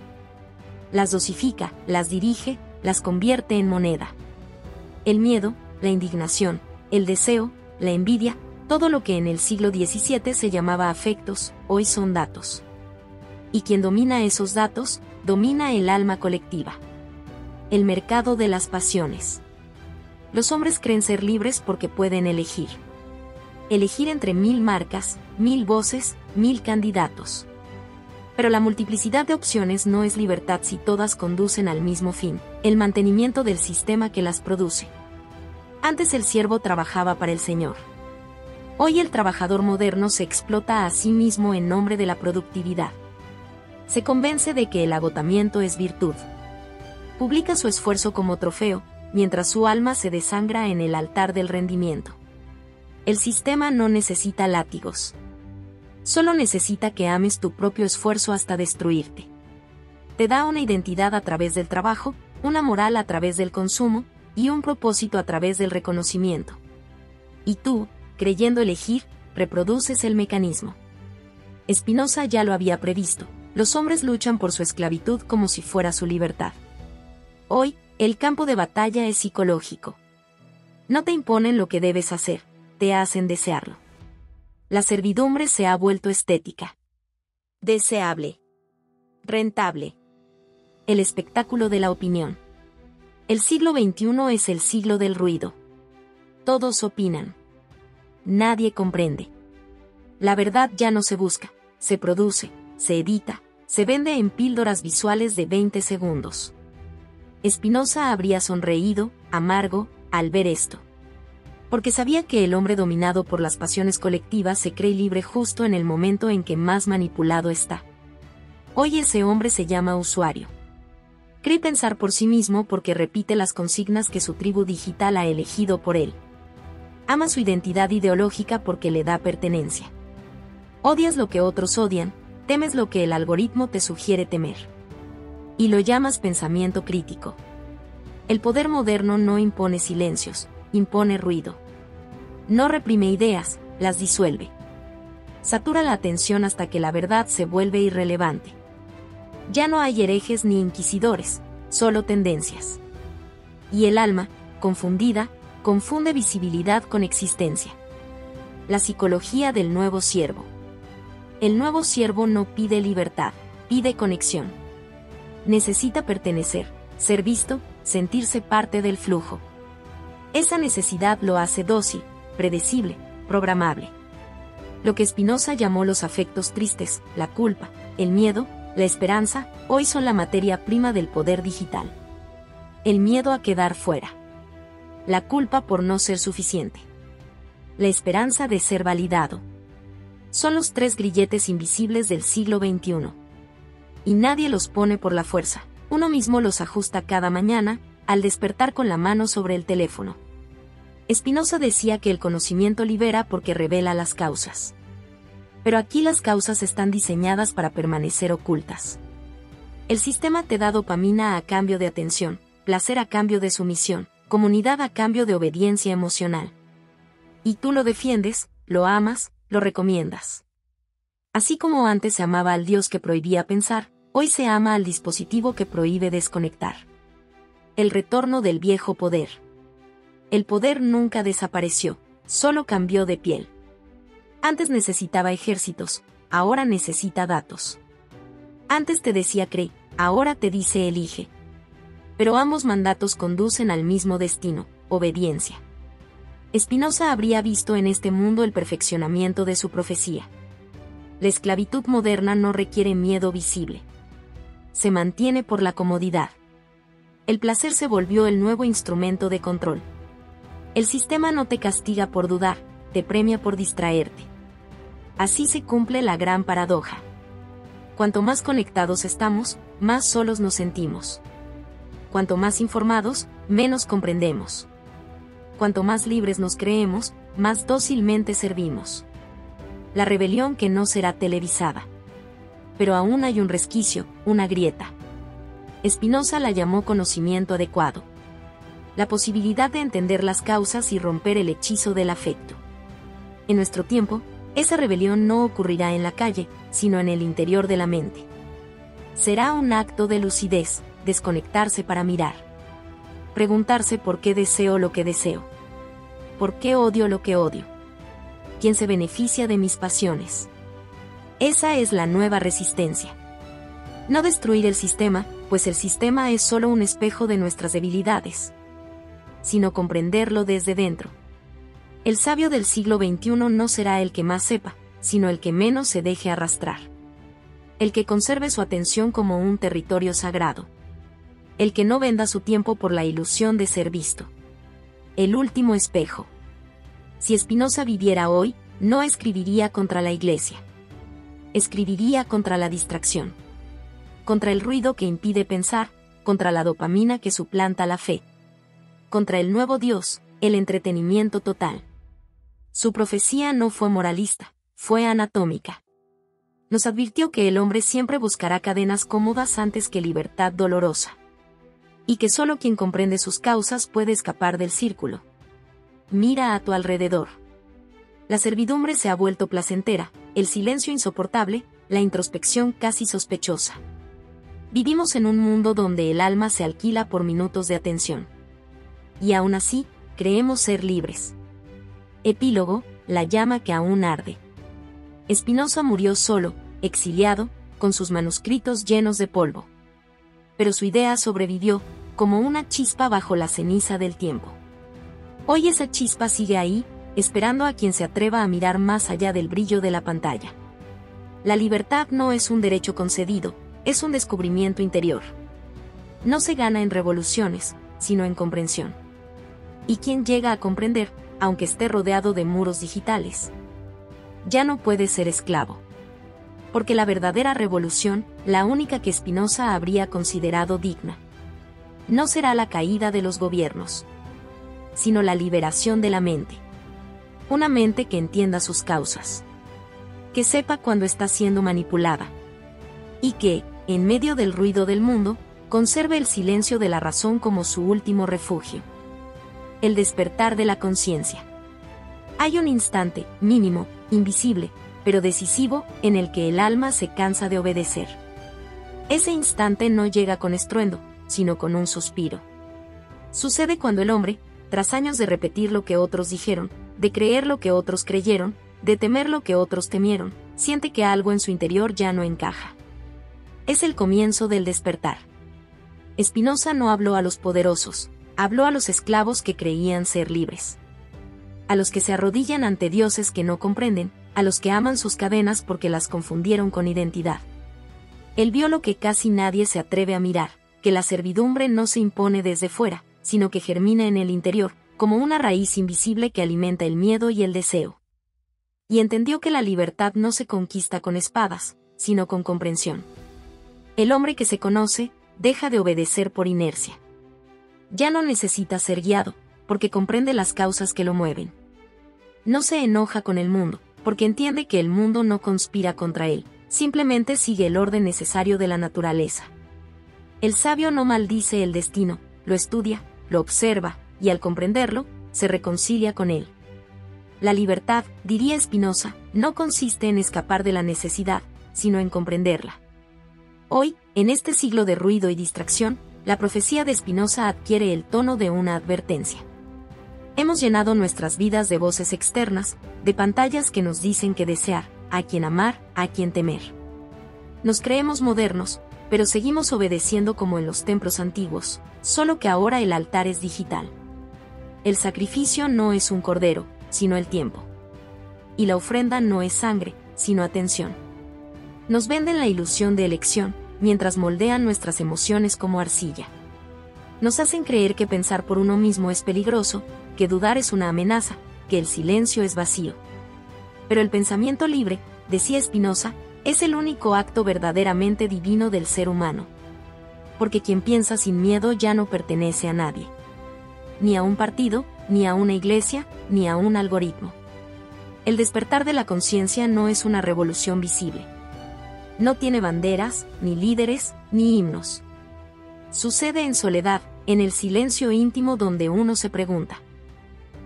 Las dosifica, las dirige, las convierte en moneda. El miedo, la indignación, el deseo, la envidia, todo lo que en el siglo XVII se llamaba afectos, hoy son datos. Y quien domina esos datos, domina el alma colectiva. El mercado de las pasiones. Los hombres creen ser libres porque pueden elegir. Elegir entre 1000 marcas, 1000 voces, 1000 candidatos. Pero la multiplicidad de opciones no es libertad si todas conducen al mismo fin, el mantenimiento del sistema que las produce. Antes el siervo trabajaba para el Señor. Hoy el trabajador moderno se explota a sí mismo en nombre de la productividad. Se convence de que el agotamiento es virtud. Publica su esfuerzo como trofeo, mientras su alma se desangra en el altar del rendimiento. El sistema no necesita látigos. Solo necesita que ames tu propio esfuerzo hasta destruirte. Te da una identidad a través del trabajo, una moral a través del consumo, y un propósito a través del reconocimiento. Y tú, creyendo elegir, reproduces el mecanismo. Spinoza ya lo había previsto. Los hombres luchan por su esclavitud como si fuera su libertad. Hoy, el campo de batalla es psicológico. No te imponen lo que debes hacer, te hacen desearlo. La servidumbre se ha vuelto estética. Deseable. Rentable. El espectáculo de la opinión. El siglo XXI es el siglo del ruido. Todos opinan. Nadie comprende. La verdad ya no se busca, se produce, se edita, se vende en píldoras visuales de 20 segundos. Spinoza habría sonreído, amargo, al ver esto. Porque sabía que el hombre dominado por las pasiones colectivas se cree libre justo en el momento en que más manipulado está. Hoy ese hombre se llama usuario. Cree pensar por sí mismo porque repite las consignas que su tribu digital ha elegido por él. Ama su identidad ideológica porque le da pertenencia. Odias lo que otros odian, temes lo que el algoritmo te sugiere temer. Y lo llamas pensamiento crítico. El poder moderno no impone silencios, impone ruido. No reprime ideas, las disuelve. Satura la atención hasta que la verdad se vuelve irrelevante. Ya no hay herejes ni inquisidores, solo tendencias. Y el alma, confundida, confunde visibilidad con existencia. La psicología del nuevo siervo. El nuevo siervo no pide libertad, pide conexión. Necesita pertenecer, ser visto, sentirse parte del flujo. Esa necesidad lo hace dócil, predecible, programable. Lo que Spinoza llamó los afectos tristes, la culpa, el miedo, la esperanza, hoy son la materia prima del poder digital. El miedo a quedar fuera. La culpa por no ser suficiente. La esperanza de ser validado. Son los 3 grilletes invisibles del siglo XXI. Y nadie los pone por la fuerza, uno mismo los ajusta cada mañana, al despertar con la mano sobre el teléfono. Spinoza decía que el conocimiento libera porque revela las causas. Pero aquí las causas están diseñadas para permanecer ocultas. El sistema te da dopamina a cambio de atención, placer a cambio de sumisión, comunidad a cambio de obediencia emocional. Y tú lo defiendes, lo amas, lo recomiendas. Así como antes se amaba al Dios que prohibía pensar, hoy se ama al dispositivo que prohíbe desconectar. El retorno del viejo poder. El poder nunca desapareció, solo cambió de piel. Antes necesitaba ejércitos, ahora necesita datos. Antes te decía cree, ahora te dice elige. Pero ambos mandatos conducen al mismo destino, obediencia. Spinoza habría visto en este mundo el perfeccionamiento de su profecía. La esclavitud moderna no requiere miedo visible. Se mantiene por la comodidad. El placer se volvió el nuevo instrumento de control. El sistema no te castiga por dudar, te premia por distraerte. Así se cumple la gran paradoja. Cuanto más conectados estamos, más solos nos sentimos. Cuanto más informados, menos comprendemos. Cuanto más libres nos creemos, más dócilmente servimos. La rebelión que no será televisada. Pero aún hay un resquicio, una grieta. Spinoza la llamó conocimiento adecuado. La posibilidad de entender las causas y romper el hechizo del afecto. En nuestro tiempo, esa rebelión no ocurrirá en la calle, sino en el interior de la mente. Será un acto de lucidez, desconectarse para mirar. Preguntarse por qué deseo lo que deseo. ¿Por qué odio lo que odio? ¿Quién se beneficia de mis pasiones? Esa es la nueva resistencia. No destruir el sistema, pues el sistema es solo un espejo de nuestras debilidades, sino comprenderlo desde dentro. El sabio del siglo XXI no será el que más sepa, sino el que menos se deje arrastrar. El que conserve su atención como un territorio sagrado. El que no venda su tiempo por la ilusión de ser visto. El último espejo. Si Spinoza viviera hoy, no escribiría contra la Iglesia. Escribiría contra la distracción. Contra el ruido que impide pensar, contra la dopamina que suplanta la fe. Contra el nuevo Dios, el entretenimiento total. Su profecía no fue moralista, fue anatómica. Nos advirtió que el hombre siempre buscará cadenas cómodas antes que libertad dolorosa. Y que solo quien comprende sus causas puede escapar del círculo. Mira a tu alrededor. La servidumbre se ha vuelto placentera, el silencio insoportable, la introspección casi sospechosa. Vivimos en un mundo donde el alma se alquila por minutos de atención. Y aún así, creemos ser libres. Epílogo, la llama que aún arde. Spinoza murió solo, exiliado, con sus manuscritos llenos de polvo. Pero su idea sobrevivió, como una chispa bajo la ceniza del tiempo. Hoy esa chispa sigue ahí, esperando a quien se atreva a mirar más allá del brillo de la pantalla. La libertad no es un derecho concedido, es un descubrimiento interior. No se gana en revoluciones, sino en comprensión. Y quien llega a comprender, aunque esté rodeado de muros digitales, ya no puede ser esclavo. Porque la verdadera revolución, la única que Spinoza habría considerado digna, no será la caída de los gobiernos, sino la liberación de la mente. Una mente que entienda sus causas, que sepa cuando está siendo manipulada, y que, en medio del ruido del mundo, conserve el silencio de la razón como su último refugio. El despertar de la conciencia. Hay un instante, mínimo, invisible, pero decisivo, en el que el alma se cansa de obedecer. Ese instante no llega con estruendo, sino con un suspiro. Sucede cuando el hombre, tras años de repetir lo que otros dijeron, de creer lo que otros creyeron, de temer lo que otros temieron, siente que algo en su interior ya no encaja. Es el comienzo del despertar. Spinoza no habló a los poderosos, habló a los esclavos que creían ser libres. A los que se arrodillan ante dioses que no comprenden, a los que aman sus cadenas porque las confundieron con identidad. Él vio lo que casi nadie se atreve a mirar, que la servidumbre no se impone desde fuera, sino que germina en el interior, como una raíz invisible que alimenta el miedo y el deseo. Y entendió que la libertad no se conquista con espadas, sino con comprensión. El hombre que se conoce, deja de obedecer por inercia. Ya no necesita ser guiado, porque comprende las causas que lo mueven. No se enoja con el mundo, porque entiende que el mundo no conspira contra él, simplemente sigue el orden necesario de la naturaleza. El sabio no maldice el destino, lo estudia, lo observa, y al comprenderlo, se reconcilia con él. La libertad, diría Spinoza, no consiste en escapar de la necesidad, sino en comprenderla. Hoy, en este siglo de ruido y distracción, la profecía de Spinoza adquiere el tono de una advertencia. Hemos llenado nuestras vidas de voces externas, de pantallas que nos dicen qué desear, a quién amar, a quién temer. Nos creemos modernos, pero seguimos obedeciendo como en los templos antiguos, solo que ahora el altar es digital. El sacrificio no es un cordero, sino el tiempo. Y la ofrenda no es sangre, sino atención. Nos venden la ilusión de elección, mientras moldean nuestras emociones como arcilla. Nos hacen creer que pensar por uno mismo es peligroso, que dudar es una amenaza, que el silencio es vacío. Pero el pensamiento libre, decía Spinoza, es el único acto verdaderamente divino del ser humano. Porque quien piensa sin miedo ya no pertenece a nadie. Ni a un partido, ni a una iglesia, ni a un algoritmo. El despertar de la conciencia no es una revolución visible. No tiene banderas, ni líderes, ni himnos. Sucede en soledad, en el silencio íntimo donde uno se pregunta: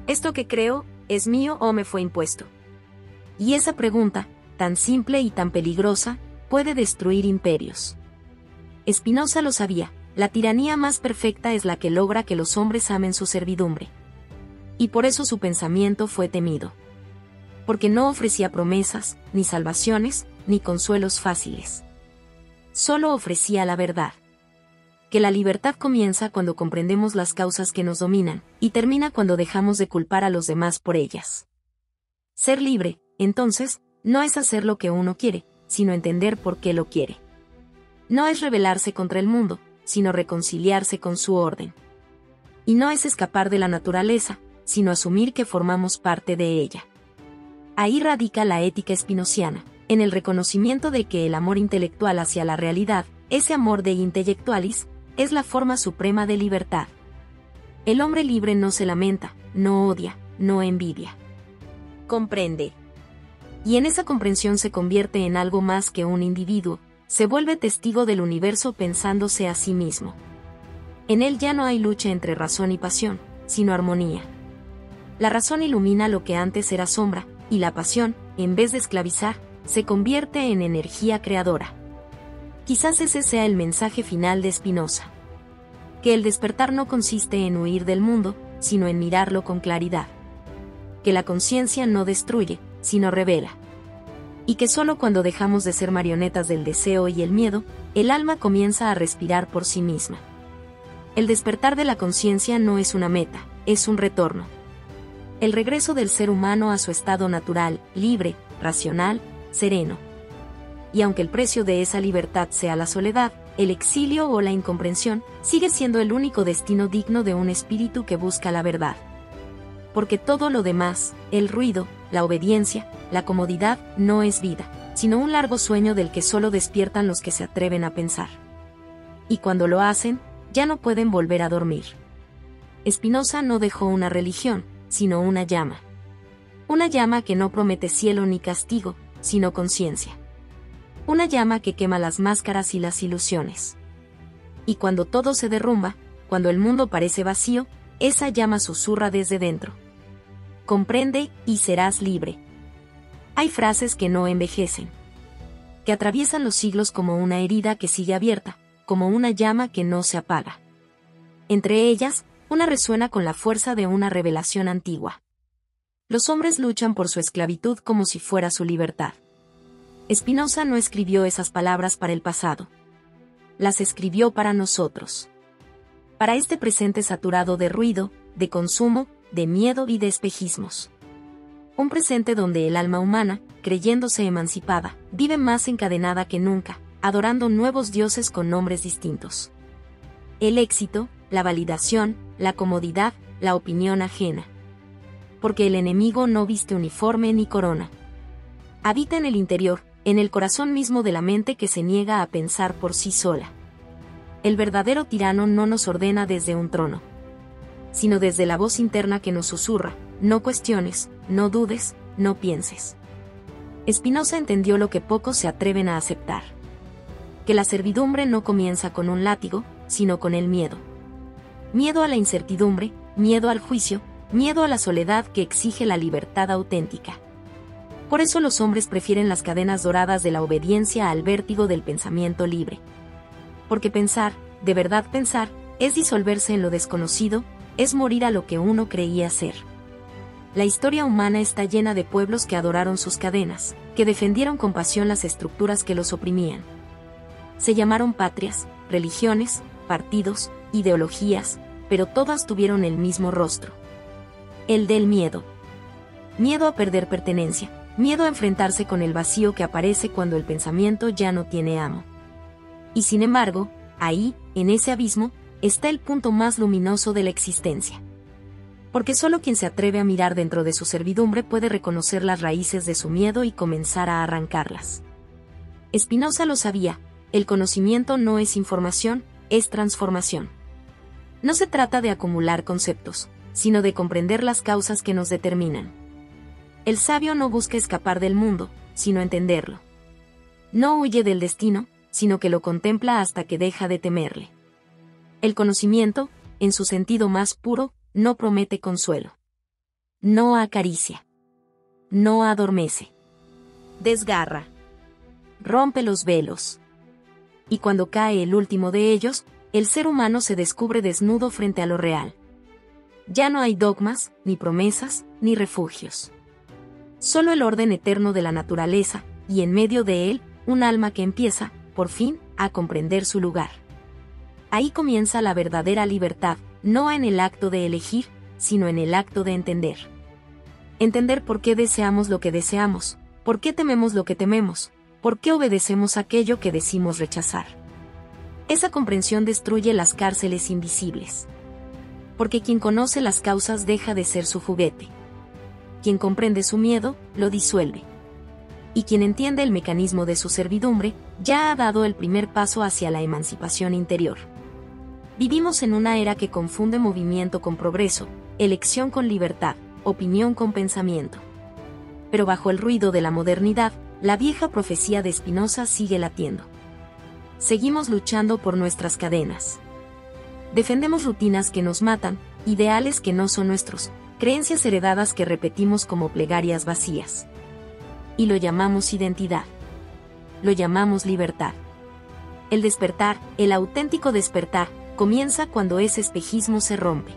¿esto que creo, es mío o me fue impuesto? Y esa pregunta, tan simple y tan peligrosa, puede destruir imperios. Spinoza lo sabía, la tiranía más perfecta es la que logra que los hombres amen su servidumbre. Y por eso su pensamiento fue temido. Porque no ofrecía promesas, ni salvaciones, ni consuelos fáciles. Solo ofrecía la verdad. Que la libertad comienza cuando comprendemos las causas que nos dominan, y termina cuando dejamos de culpar a los demás por ellas. Ser libre, entonces, no es hacer lo que uno quiere, sino entender por qué lo quiere. No es rebelarse contra el mundo, sino reconciliarse con su orden. Y no es escapar de la naturaleza, sino asumir que formamos parte de ella. Ahí radica la ética spinoziana, en el reconocimiento de que el amor intelectual hacia la realidad, ese amor de intellectualis, es la forma suprema de libertad. El hombre libre no se lamenta, no odia, no envidia. Comprende. Y en esa comprensión se convierte en algo más que un individuo, se vuelve testigo del universo pensándose a sí mismo. En él ya no hay lucha entre razón y pasión, sino armonía. La razón ilumina lo que antes era sombra, y la pasión, en vez de esclavizar, se convierte en energía creadora. Quizás ese sea el mensaje final de Spinoza. Que el despertar no consiste en huir del mundo, sino en mirarlo con claridad. Que la conciencia no destruye, sino revela. Y que solo cuando dejamos de ser marionetas del deseo y el miedo, el alma comienza a respirar por sí misma. El despertar de la conciencia no es una meta, es un retorno. El regreso del ser humano a su estado natural, libre, racional, sereno. Y aunque el precio de esa libertad sea la soledad, el exilio o la incomprensión, sigue siendo el único destino digno de un espíritu que busca la verdad. Porque todo lo demás, el ruido, la obediencia, la comodidad, no es vida, sino un largo sueño del que solo despiertan los que se atreven a pensar. Y cuando lo hacen, ya no pueden volver a dormir. Spinoza no dejó una religión, sino una llama. Una llama que no promete cielo ni castigo, sino conciencia. Una llama que quema las máscaras y las ilusiones. Y cuando todo se derrumba, cuando el mundo parece vacío, esa llama susurra desde dentro. Comprende, y serás libre. Hay frases que no envejecen. Que atraviesan los siglos como una herida que sigue abierta, como una llama que no se apaga. Entre ellas, una resuena con la fuerza de una revelación antigua. Los hombres luchan por su esclavitud como si fuera su libertad. Spinoza no escribió esas palabras para el pasado. Las escribió para nosotros. Para este presente saturado de ruido, de consumo, de miedo y de espejismos. Un presente donde el alma humana, creyéndose emancipada, vive más encadenada que nunca, adorando nuevos dioses con nombres distintos. El éxito, la validación, la comodidad, la opinión ajena. Porque el enemigo no viste uniforme ni corona. Habita en el interior, en el corazón mismo de la mente que se niega a pensar por sí sola. El verdadero tirano no nos ordena desde un trono, sino desde la voz interna que nos susurra: no cuestiones, no dudes, no pienses. Spinoza entendió lo que pocos se atreven a aceptar. que la servidumbre no comienza con un látigo, sino con el miedo. Miedo a la incertidumbre, miedo al juicio, miedo a la soledad que exige la libertad auténtica. Por eso los hombres prefieren las cadenas doradas de la obediencia al vértigo del pensamiento libre. Porque pensar, de verdad pensar, es disolverse en lo desconocido, es morir a lo que uno creía ser. La historia humana está llena de pueblos que adoraron sus cadenas, que defendieron con pasión las estructuras que los oprimían. Se llamaron patrias, religiones, partidos, ideologías, pero todas tuvieron el mismo rostro. El del miedo. Miedo a perder pertenencia, miedo a enfrentarse con el vacío que aparece cuando el pensamiento ya no tiene amo. Y sin embargo, ahí, en ese abismo, está el punto más luminoso de la existencia. Porque solo quien se atreve a mirar dentro de su servidumbre puede reconocer las raíces de su miedo y comenzar a arrancarlas. Spinoza lo sabía, el conocimiento no es información, es transformación. No se trata de acumular conceptos, sino de comprender las causas que nos determinan. El sabio no busca escapar del mundo, sino entenderlo. No huye del destino, sino que lo contempla hasta que deja de temerle. El conocimiento, en su sentido más puro, no promete consuelo. No acaricia. No adormece. Desgarra. Rompe los velos. Y cuando cae el último de ellos, el ser humano se descubre desnudo frente a lo real. Ya no hay dogmas, ni promesas, ni refugios. Solo el orden eterno de la naturaleza, y en medio de él, un alma que empieza, por fin, a comprender su lugar. Ahí comienza la verdadera libertad, no en el acto de elegir, sino en el acto de entender. Entender por qué deseamos lo que deseamos, por qué tememos lo que tememos, por qué obedecemos aquello que decimos rechazar. Esa comprensión destruye las cárceles invisibles. Porque quien conoce las causas deja de ser su juguete. Quien comprende su miedo, lo disuelve. Y quien entiende el mecanismo de su servidumbre, ya ha dado el primer paso hacia la emancipación interior. Vivimos en una era que confunde movimiento con progreso, elección con libertad, opinión con pensamiento. Pero bajo el ruido de la modernidad, la vieja profecía de Spinoza sigue latiendo. Seguimos luchando por nuestras cadenas. Defendemos rutinas que nos matan, ideales que no son nuestros, creencias heredadas que repetimos como plegarias vacías. Y lo llamamos identidad. Lo llamamos libertad. El despertar, el auténtico despertar, comienza cuando ese espejismo se rompe.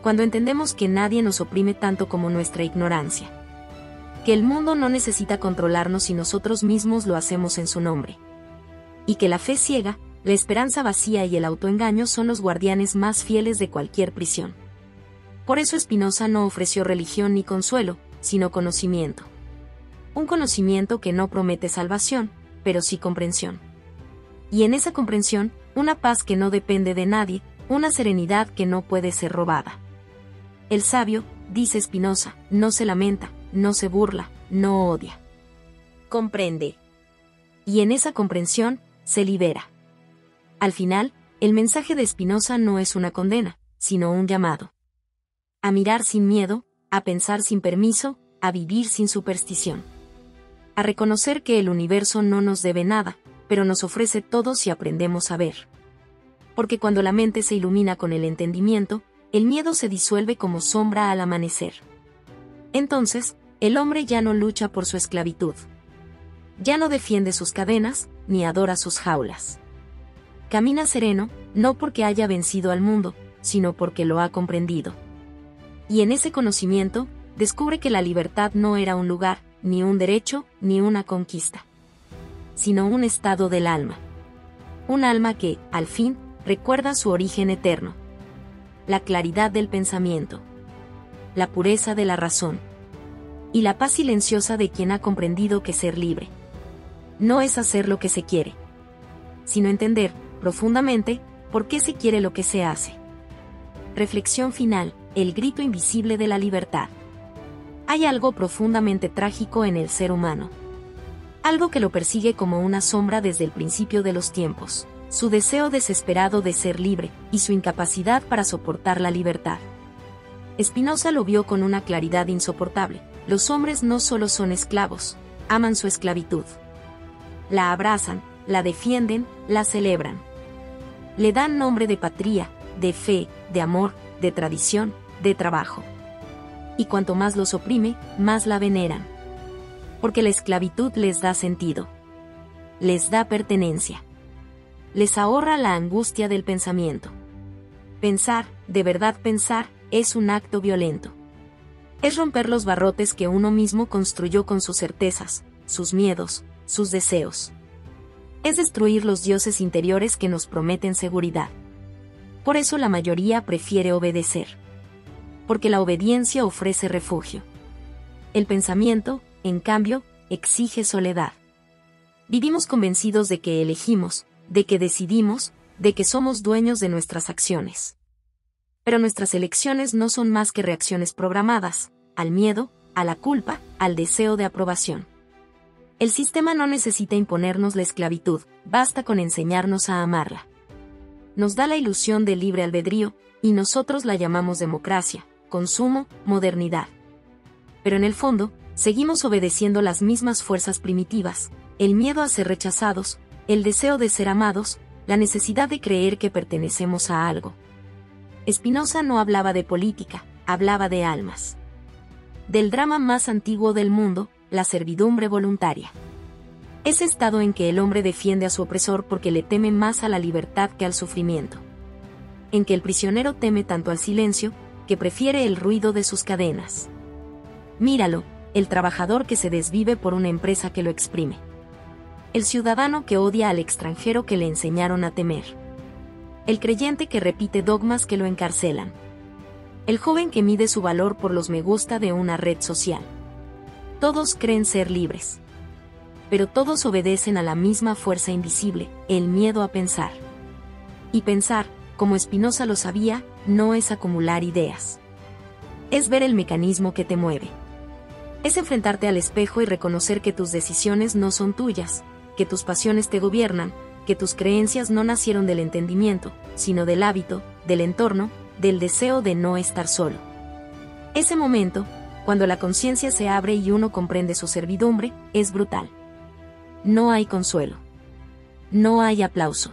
Cuando entendemos que nadie nos oprime tanto como nuestra ignorancia. Que el mundo no necesita controlarnos si nosotros mismos lo hacemos en su nombre. Y que la fe ciega, la esperanza vacía y el autoengaño son los guardianes más fieles de cualquier prisión. Por eso Spinoza no ofreció religión ni consuelo, sino conocimiento. Un conocimiento que no promete salvación, pero sí comprensión. Y en esa comprensión, una paz que no depende de nadie, una serenidad que no puede ser robada. El sabio, dice Spinoza, no se lamenta, no se burla, no odia. Comprende. Y en esa comprensión, se libera. Al final, el mensaje de Spinoza no es una condena, sino un llamado. A mirar sin miedo, a pensar sin permiso, a vivir sin superstición. A reconocer que el universo no nos debe nada, pero nos ofrece todo si aprendemos a ver. Porque cuando la mente se ilumina con el entendimiento, el miedo se disuelve como sombra al amanecer. Entonces, el hombre ya no lucha por su esclavitud. Ya no defiende sus cadenas, ni adora sus jaulas. Camina sereno, no porque haya vencido al mundo, sino porque lo ha comprendido. Y en ese conocimiento, descubre que la libertad no era un lugar, ni un derecho, ni una conquista, sino un estado del alma. Un alma que, al fin, recuerda su origen eterno. La claridad del pensamiento. La pureza de la razón. Y la paz silenciosa de quien ha comprendido que ser libre no es hacer lo que se quiere, sino entender, profundamente, por qué se quiere lo que se hace. Reflexión final, el grito invisible de la libertad. Hay algo profundamente trágico en el ser humano. Algo que lo persigue como una sombra desde el principio de los tiempos, su deseo desesperado de ser libre, y su incapacidad para soportar la libertad. Spinoza lo vio con una claridad insoportable. Los hombres no solo son esclavos, aman su esclavitud. La abrazan, la defienden, la celebran. Le dan nombre de patria, de fe, de amor, de tradición, de trabajo. Y cuanto más los oprime, más la veneran. Porque la esclavitud les da sentido. Les da pertenencia. Les ahorra la angustia del pensamiento. Pensar, de verdad pensar, es un acto violento. Es romper los barrotes que uno mismo construyó con sus certezas, sus miedos, sus deseos. Es destruir los dioses interiores que nos prometen seguridad. Por eso la mayoría prefiere obedecer. Porque la obediencia ofrece refugio. El pensamiento, en cambio, exige soledad. Vivimos convencidos de que elegimos, de que decidimos, de que somos dueños de nuestras acciones. Pero nuestras elecciones no son más que reacciones programadas, al miedo, a la culpa, al deseo de aprobación. El sistema no necesita imponernos la esclavitud, basta con enseñarnos a amarla. Nos da la ilusión del libre albedrío, y nosotros la llamamos democracia, consumo, modernidad. Pero en el fondo, seguimos obedeciendo las mismas fuerzas primitivas, el miedo a ser rechazados, el deseo de ser amados, la necesidad de creer que pertenecemos a algo. Spinoza no hablaba de política, hablaba de almas. Del drama más antiguo del mundo, la servidumbre voluntaria. Ese estado en que el hombre defiende a su opresor porque le teme más a la libertad que al sufrimiento. En que el prisionero teme tanto al silencio, que prefiere el ruido de sus cadenas. Míralo, el trabajador que se desvive por una empresa que lo exprime. El ciudadano que odia al extranjero que le enseñaron a temer. El creyente que repite dogmas que lo encarcelan. El joven que mide su valor por los me gusta de una red social. Todos creen ser libres. Pero todos obedecen a la misma fuerza invisible, el miedo a pensar. Y pensar, como Spinoza lo sabía, no es acumular ideas. Es ver el mecanismo que te mueve. Es enfrentarte al espejo y reconocer que tus decisiones no son tuyas, que tus pasiones te gobiernan, que tus creencias no nacieron del entendimiento, sino del hábito, del entorno, del deseo de no estar solo. Ese momento, cuando la conciencia se abre y uno comprende su servidumbre, es brutal. No hay consuelo. No hay aplauso.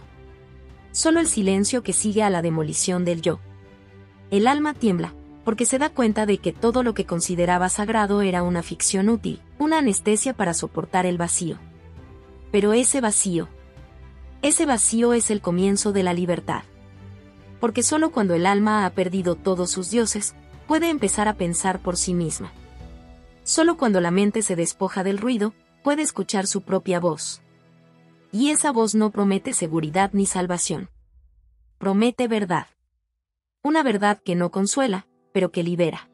Solo el silencio que sigue a la demolición del yo. El alma tiembla, porque se da cuenta de que todo lo que consideraba sagrado era una ficción útil, una anestesia para soportar el vacío. Pero ese vacío es el comienzo de la libertad. Porque solo cuando el alma ha perdido todos sus dioses, puede empezar a pensar por sí misma. Solo cuando la mente se despoja del ruido, puede escuchar su propia voz. Y esa voz no promete seguridad ni salvación. Promete verdad. Una verdad que no consuela, pero que libera.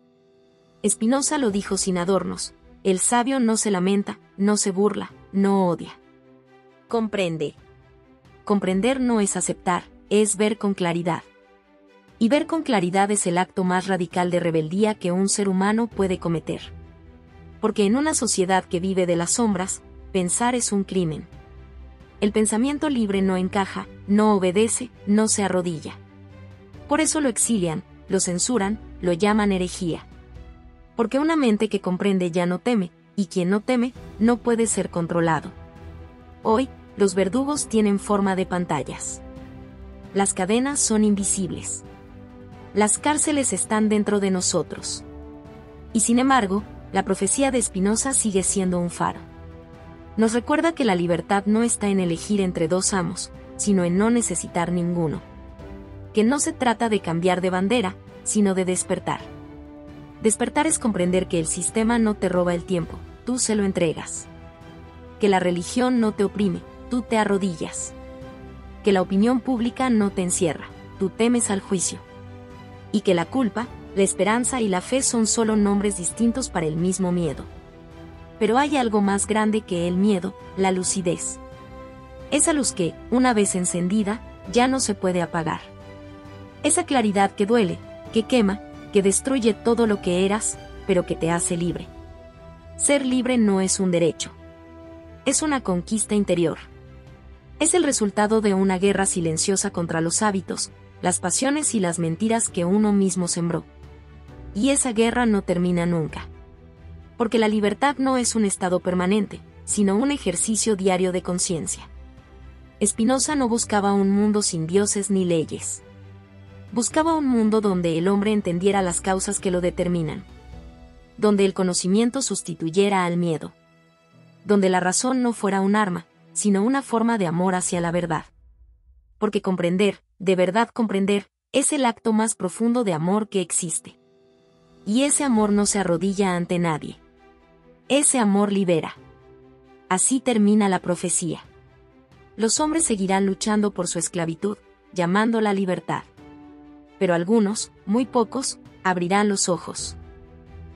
Spinoza lo dijo sin adornos: el sabio no se lamenta, no se burla, no odia. Comprende. Comprender no es aceptar, es ver con claridad. Y ver con claridad es el acto más radical de rebeldía que un ser humano puede cometer. Porque en una sociedad que vive de las sombras, pensar es un crimen. El pensamiento libre no encaja, no obedece, no se arrodilla. Por eso lo exilian, lo censuran, lo llaman herejía. Porque una mente que comprende ya no teme, y quien no teme, no puede ser controlado. Hoy, los verdugos tienen forma de pantallas. Las cadenas son invisibles. Las cárceles están dentro de nosotros. Y sin embargo, la profecía de Spinoza sigue siendo un faro. Nos recuerda que la libertad no está en elegir entre dos amos, sino en no necesitar ninguno. Que no se trata de cambiar de bandera, sino de despertar. Despertar es comprender que el sistema no te roba el tiempo, tú se lo entregas. Que la religión no te oprime, tú te arrodillas. Que la opinión pública no te encierra, tú temes al juicio. Y que la culpa, la esperanza y la fe son solo nombres distintos para el mismo miedo. Pero hay algo más grande que el miedo, la lucidez. Esa luz que, una vez encendida, ya no se puede apagar. Esa claridad que duele, que quema, que destruye todo lo que eras, pero que te hace libre. Ser libre no es un derecho. Es una conquista interior. Es el resultado de una guerra silenciosa contra los hábitos, las pasiones y las mentiras que uno mismo sembró. Y esa guerra no termina nunca. Porque la libertad no es un estado permanente, sino un ejercicio diario de conciencia. Spinoza no buscaba un mundo sin dioses ni leyes. Buscaba un mundo donde el hombre entendiera las causas que lo determinan. Donde el conocimiento sustituyera al miedo. Donde la razón no fuera un arma, sino una forma de amor hacia la verdad. Porque comprender, de verdad comprender, es el acto más profundo de amor que existe. Y ese amor no se arrodilla ante nadie. Ese amor libera. Así termina la profecía. Los hombres seguirán luchando por su esclavitud, llamándola libertad. Pero algunos, muy pocos, abrirán los ojos.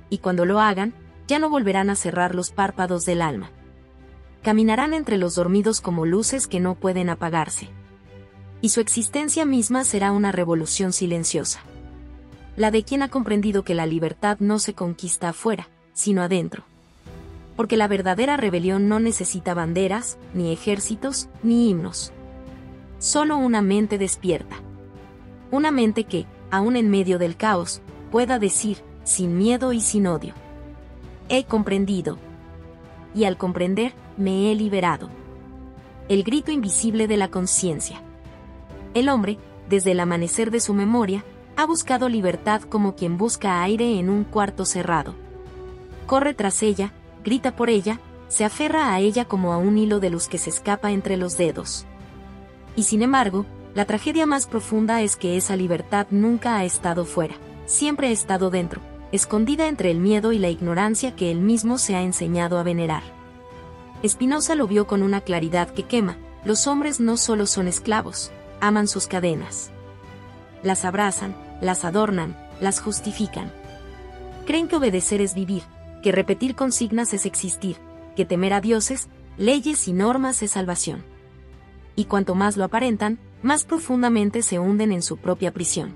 Y cuando lo hagan, ya no volverán a cerrar los párpados del alma. Caminarán entre los dormidos como luces que no pueden apagarse. Y su existencia misma será una revolución silenciosa. La de quien ha comprendido que la libertad no se conquista afuera, sino adentro. Porque la verdadera rebelión no necesita banderas, ni ejércitos, ni himnos. Solo una mente despierta. Una mente que, aun en medio del caos, pueda decir, sin miedo y sin odio: he comprendido. Y al comprender, me he liberado. El grito invisible de la conciencia. El hombre, desde el amanecer de su memoria, ha buscado libertad como quien busca aire en un cuarto cerrado. Corre tras ella, grita por ella, se aferra a ella como a un hilo de luz que se escapa entre los dedos. Y sin embargo, la tragedia más profunda es que esa libertad nunca ha estado fuera, siempre ha estado dentro, escondida entre el miedo y la ignorancia que él mismo se ha enseñado a venerar. Spinoza lo vio con una claridad que quema: los hombres no solo son esclavos, aman sus cadenas. Las abrazan, las adornan, las justifican. Creen que obedecer es vivir, que repetir consignas es existir, que temer a dioses, leyes y normas es salvación. Y cuanto más lo aparentan, más profundamente se hunden en su propia prisión.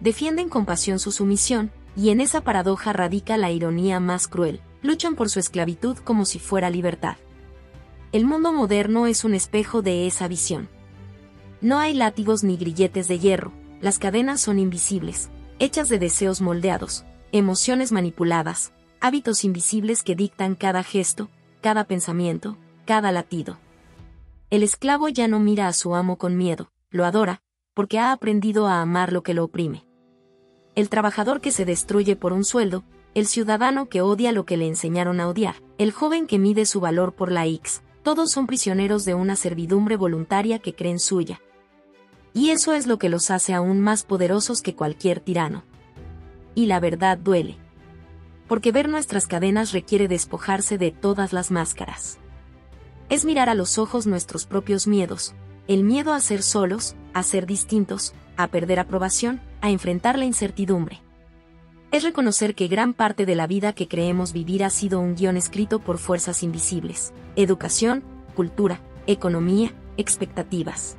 Defienden con pasión su sumisión, y en esa paradoja radica la ironía más cruel: luchan por su esclavitud como si fuera libertad. El mundo moderno es un espejo de esa visión. No hay látigos ni grilletes de hierro, las cadenas son invisibles, hechas de deseos moldeados, emociones manipuladas, hábitos invisibles que dictan cada gesto, cada pensamiento, cada latido. El esclavo ya no mira a su amo con miedo, lo adora, porque ha aprendido a amar lo que lo oprime. El trabajador que se destruye por un sueldo, el ciudadano que odia lo que le enseñaron a odiar, el joven que mide su valor por la X, todos son prisioneros de una servidumbre voluntaria que creen suya. Y eso es lo que los hace aún más poderosos que cualquier tirano. Y la verdad duele. Porque ver nuestras cadenas requiere despojarse de todas las máscaras. Es mirar a los ojos nuestros propios miedos, el miedo a ser solos, a ser distintos, a perder aprobación, a enfrentar la incertidumbre. Es reconocer que gran parte de la vida que creemos vivir ha sido un guión escrito por fuerzas invisibles: educación, cultura, economía, expectativas.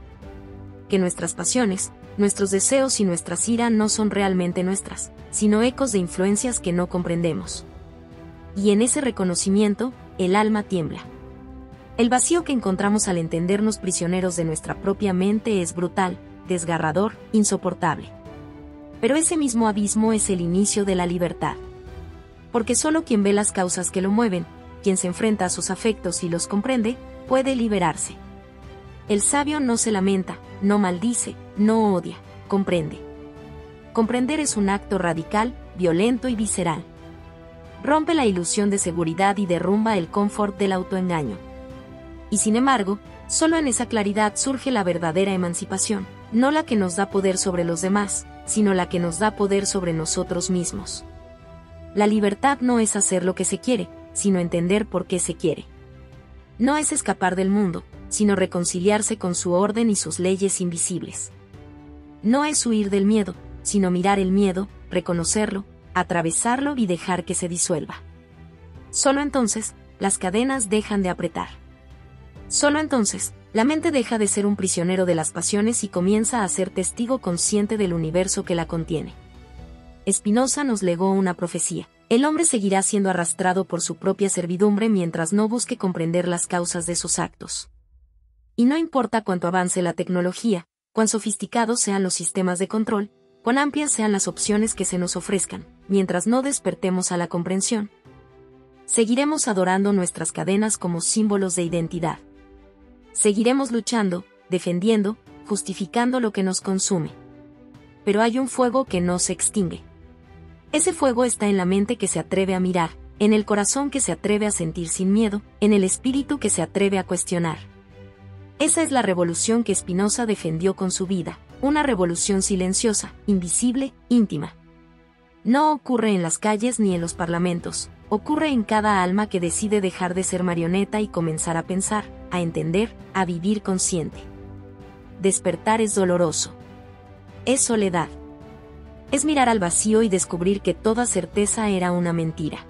Que nuestras pasiones, nuestros deseos y nuestra ira no son realmente nuestras, sino ecos de influencias que no comprendemos. Y en ese reconocimiento, el alma tiembla. El vacío que encontramos al entendernos prisioneros de nuestra propia mente es brutal, desgarrador, insoportable. Pero ese mismo abismo es el inicio de la libertad. Porque solo quien ve las causas que lo mueven, quien se enfrenta a sus afectos y los comprende, puede liberarse. El sabio no se lamenta, no maldice, no odia, comprende. Comprender es un acto radical, violento y visceral. Rompe la ilusión de seguridad y derrumba el confort del autoengaño. Y sin embargo, solo en esa claridad surge la verdadera emancipación, no la que nos da poder sobre los demás, sino la que nos da poder sobre nosotros mismos. La libertad no es hacer lo que se quiere, sino entender por qué se quiere. No es escapar del mundo, sino reconciliarse con su orden y sus leyes invisibles. No es huir del miedo, sino mirar el miedo, reconocerlo, atravesarlo y dejar que se disuelva. Solo entonces, las cadenas dejan de apretar. Solo entonces, la mente deja de ser un prisionero de las pasiones y comienza a ser testigo consciente del universo que la contiene. Spinoza nos legó una profecía: el hombre seguirá siendo arrastrado por su propia servidumbre mientras no busque comprender las causas de sus actos. Y no importa cuánto avance la tecnología, cuán sofisticados sean los sistemas de control, cuán amplias sean las opciones que se nos ofrezcan, mientras no despertemos a la comprensión, seguiremos adorando nuestras cadenas como símbolos de identidad. Seguiremos luchando, defendiendo, justificando lo que nos consume. Pero hay un fuego que no se extingue. Ese fuego está en la mente que se atreve a mirar, en el corazón que se atreve a sentir sin miedo, en el espíritu que se atreve a cuestionar. Esa es la revolución que Spinoza defendió con su vida, una revolución silenciosa, invisible, íntima. No ocurre en las calles ni en los parlamentos, ocurre en cada alma que decide dejar de ser marioneta y comenzar a pensar, a entender, a vivir consciente. Despertar es doloroso. Es soledad. Es mirar al vacío y descubrir que toda certeza era una mentira.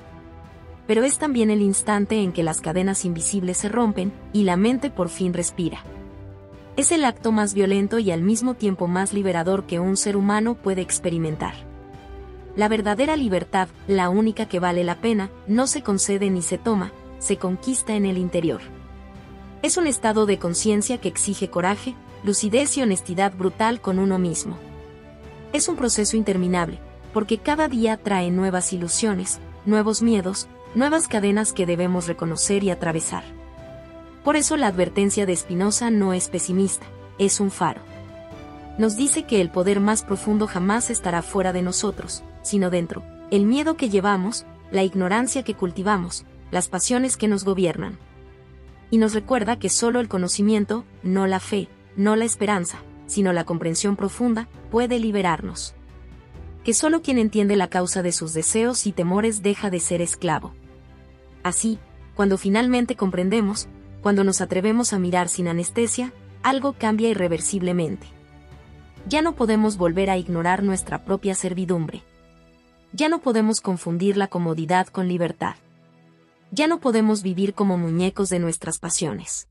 Pero es también el instante en que las cadenas invisibles se rompen y la mente por fin respira. Es el acto más violento y al mismo tiempo más liberador que un ser humano puede experimentar. La verdadera libertad, la única que vale la pena, no se concede ni se toma, se conquista en el interior. Es un estado de conciencia que exige coraje, lucidez y honestidad brutal con uno mismo. Es un proceso interminable, porque cada día trae nuevas ilusiones, nuevos miedos, nuevas cadenas que debemos reconocer y atravesar. Por eso la advertencia de Spinoza no es pesimista, es un faro. Nos dice que el poder más profundo jamás estará fuera de nosotros, sino dentro, el miedo que llevamos, la ignorancia que cultivamos, las pasiones que nos gobiernan. Y nos recuerda que solo el conocimiento, no la fe, no la esperanza, sino la comprensión profunda, puede liberarnos. Que solo quien entiende la causa de sus deseos y temores deja de ser esclavo. Así, cuando finalmente comprendemos, cuando nos atrevemos a mirar sin anestesia, algo cambia irreversiblemente. Ya no podemos volver a ignorar nuestra propia servidumbre. Ya no podemos confundir la comodidad con libertad. Ya no podemos vivir como muñecos de nuestras pasiones.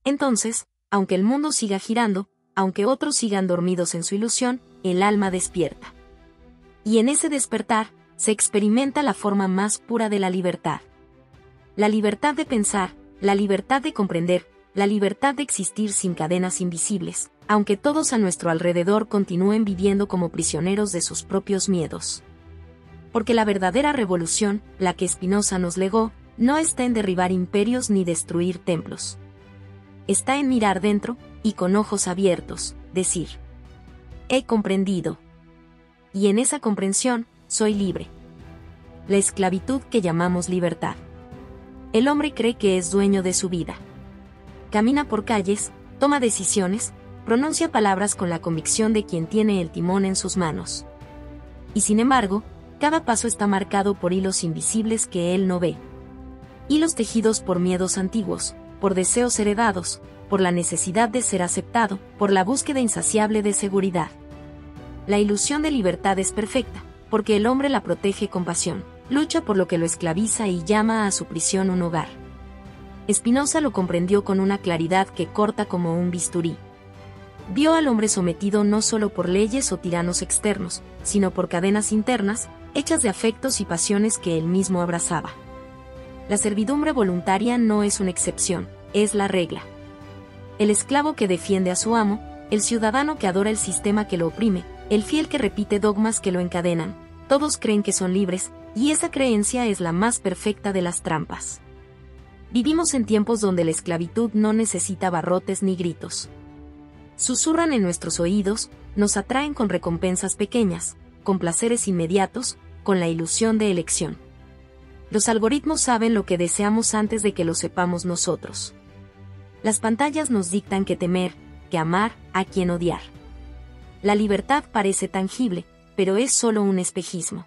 Entonces, aunque el mundo siga girando, aunque otros sigan dormidos en su ilusión, el alma despierta. Y en ese despertar, se experimenta la forma más pura de la libertad. La libertad de pensar, la libertad de comprender, la libertad de existir sin cadenas invisibles, aunque todos a nuestro alrededor continúen viviendo como prisioneros de sus propios miedos. Porque la verdadera revolución, la que Spinoza nos legó, no está en derribar imperios ni destruir templos. Está en mirar dentro, y con ojos abiertos, decir: he comprendido. Y en esa comprensión, soy libre. La esclavitud que llamamos libertad. El hombre cree que es dueño de su vida. Camina por calles, toma decisiones, pronuncia palabras con la convicción de quien tiene el timón en sus manos. Y sin embargo, cada paso está marcado por hilos invisibles que él no ve. Hilos tejidos por miedos antiguos, por deseos heredados, por la necesidad de ser aceptado, por la búsqueda insaciable de seguridad. La ilusión de libertad es perfecta, porque el hombre la protege con pasión, lucha por lo que lo esclaviza y llama a su prisión un hogar. Spinoza lo comprendió con una claridad que corta como un bisturí. Vio al hombre sometido no solo por leyes o tiranos externos, sino por cadenas internas, hechas de afectos y pasiones que él mismo abrazaba. La servidumbre voluntaria no es una excepción, es la regla. El esclavo que defiende a su amo, el ciudadano que adora el sistema que lo oprime, el fiel que repite dogmas que lo encadenan, todos creen que son libres, y esa creencia es la más perfecta de las trampas. Vivimos en tiempos donde la esclavitud no necesita barrotes ni gritos. Susurran en nuestros oídos, nos atraen con recompensas pequeñas, con placeres inmediatos, con la ilusión de elección. Los algoritmos saben lo que deseamos antes de que lo sepamos nosotros. Las pantallas nos dictan qué temer, qué amar, a quién odiar. La libertad parece tangible, pero es solo un espejismo.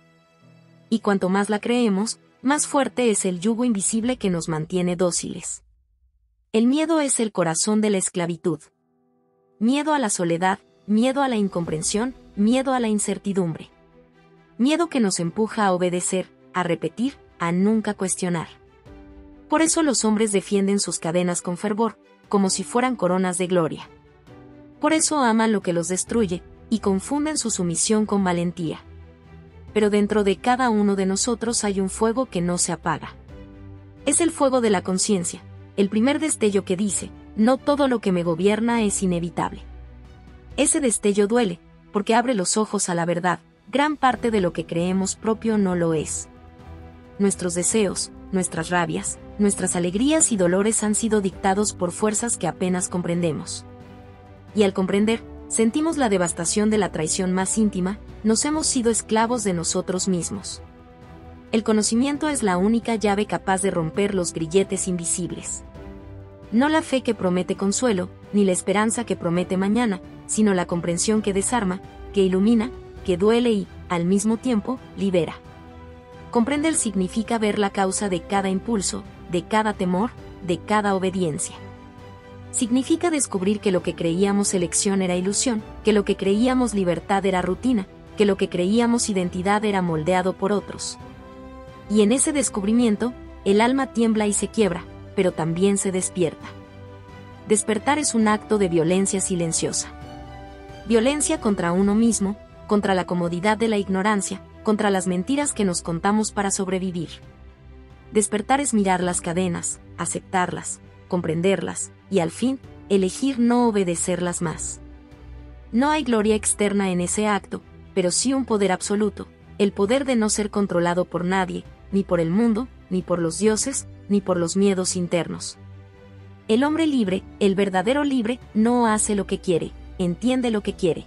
Y cuanto más la creemos, más fuerte es el yugo invisible que nos mantiene dóciles. El miedo es el corazón de la esclavitud. Miedo a la soledad, miedo a la incomprensión, miedo a la incertidumbre. Miedo que nos empuja a obedecer, a repetir, a nunca cuestionar. Por eso los hombres defienden sus cadenas con fervor, como si fueran coronas de gloria. Por eso aman lo que los destruye, y confunden su sumisión con valentía. Pero dentro de cada uno de nosotros hay un fuego que no se apaga. Es el fuego de la conciencia, el primer destello que dice: no todo lo que me gobierna es inevitable. Ese destello duele, porque abre los ojos a la verdad, gran parte de lo que creemos propio no lo es. Nuestros deseos, nuestras rabias, nuestras alegrías y dolores han sido dictados por fuerzas que apenas comprendemos. Y al comprender, sentimos la devastación de la traición más íntima, nos hemos sido esclavos de nosotros mismos. El conocimiento es la única llave capaz de romper los grilletes invisibles. No la fe que promete consuelo, ni la esperanza que promete mañana, sino la comprensión que desarma, que ilumina, que duele y, al mismo tiempo, libera. Comprender significa ver la causa de cada impulso, de cada temor, de cada obediencia. Significa descubrir que lo que creíamos elección era ilusión, que lo que creíamos libertad era rutina, que lo que creíamos identidad era moldeado por otros. Y en ese descubrimiento, el alma tiembla y se quiebra, pero también se despierta. Despertar es un acto de violencia silenciosa. Violencia contra uno mismo, contra la comodidad de la ignorancia, contra las mentiras que nos contamos para sobrevivir. Despertar es mirar las cadenas, aceptarlas, comprenderlas, y al fin, elegir no obedecerlas más. No hay gloria externa en ese acto, pero sí un poder absoluto, el poder de no ser controlado por nadie, ni por el mundo, ni por los dioses, ni por los miedos internos. El hombre libre, el verdadero libre, no hace lo que quiere, entiende lo que quiere.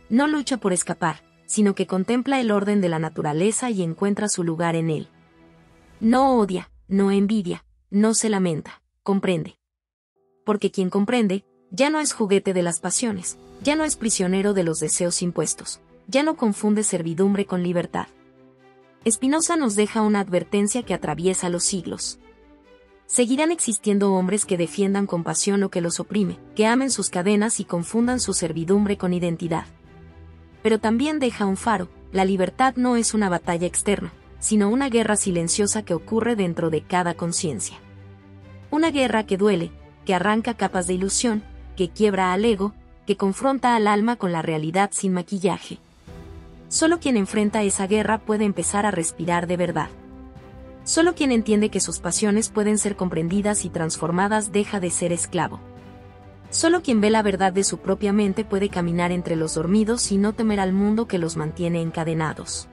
No lucha por escapar, sino que contempla el orden de la naturaleza y encuentra su lugar en él. No odia, no envidia, no se lamenta, comprende. Porque quien comprende, ya no es juguete de las pasiones, ya no es prisionero de los deseos impuestos, ya no confunde servidumbre con libertad. Spinoza nos deja una advertencia que atraviesa los siglos. Seguirán existiendo hombres que defiendan con pasión lo que los oprime, que amen sus cadenas y confundan su servidumbre con identidad. Pero también deja un faro: la libertad no es una batalla externa, sino una guerra silenciosa que ocurre dentro de cada conciencia. Una guerra que duele, que arranca capas de ilusión, que quiebra al ego, que confronta al alma con la realidad sin maquillaje. Solo quien enfrenta esa guerra puede empezar a respirar de verdad. Solo quien entiende que sus pasiones pueden ser comprendidas y transformadas deja de ser esclavo. Solo quien ve la verdad de su propia mente puede caminar entre los dormidos y no temer al mundo que los mantiene encadenados.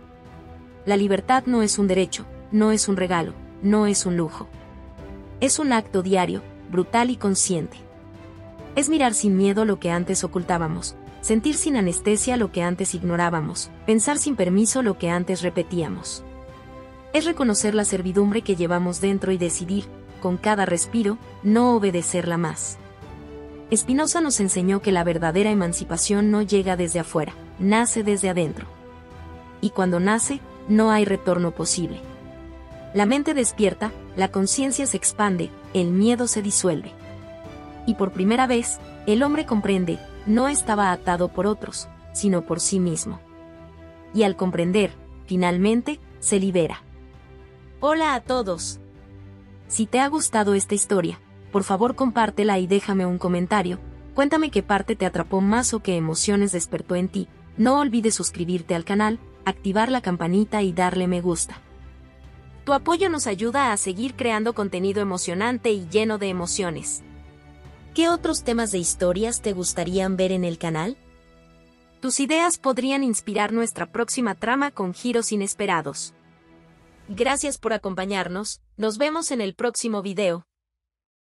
La libertad no es un derecho, no es un regalo, no es un lujo. Es un acto diario, brutal y consciente. Es mirar sin miedo lo que antes ocultábamos, sentir sin anestesia lo que antes ignorábamos, pensar sin permiso lo que antes repetíamos. Es reconocer la servidumbre que llevamos dentro y decidir, con cada respiro, no obedecerla más. Spinoza nos enseñó que la verdadera emancipación no llega desde afuera, nace desde adentro. Y cuando nace, no hay retorno posible. La mente despierta, la conciencia se expande, el miedo se disuelve. Y por primera vez, el hombre comprende, no estaba atado por otros, sino por sí mismo. Y al comprender, finalmente, se libera. Hola a todos. Si te ha gustado esta historia, por favor compártela y déjame un comentario. Cuéntame qué parte te atrapó más o qué emociones despertó en ti. No olvides suscribirte al canal, activar la campanita y darle me gusta. Tu apoyo nos ayuda a seguir creando contenido emocionante y lleno de emociones. ¿Qué otros temas de historias te gustarían ver en el canal? Tus ideas podrían inspirar nuestra próxima trama con giros inesperados. Gracias por acompañarnos, nos vemos en el próximo video.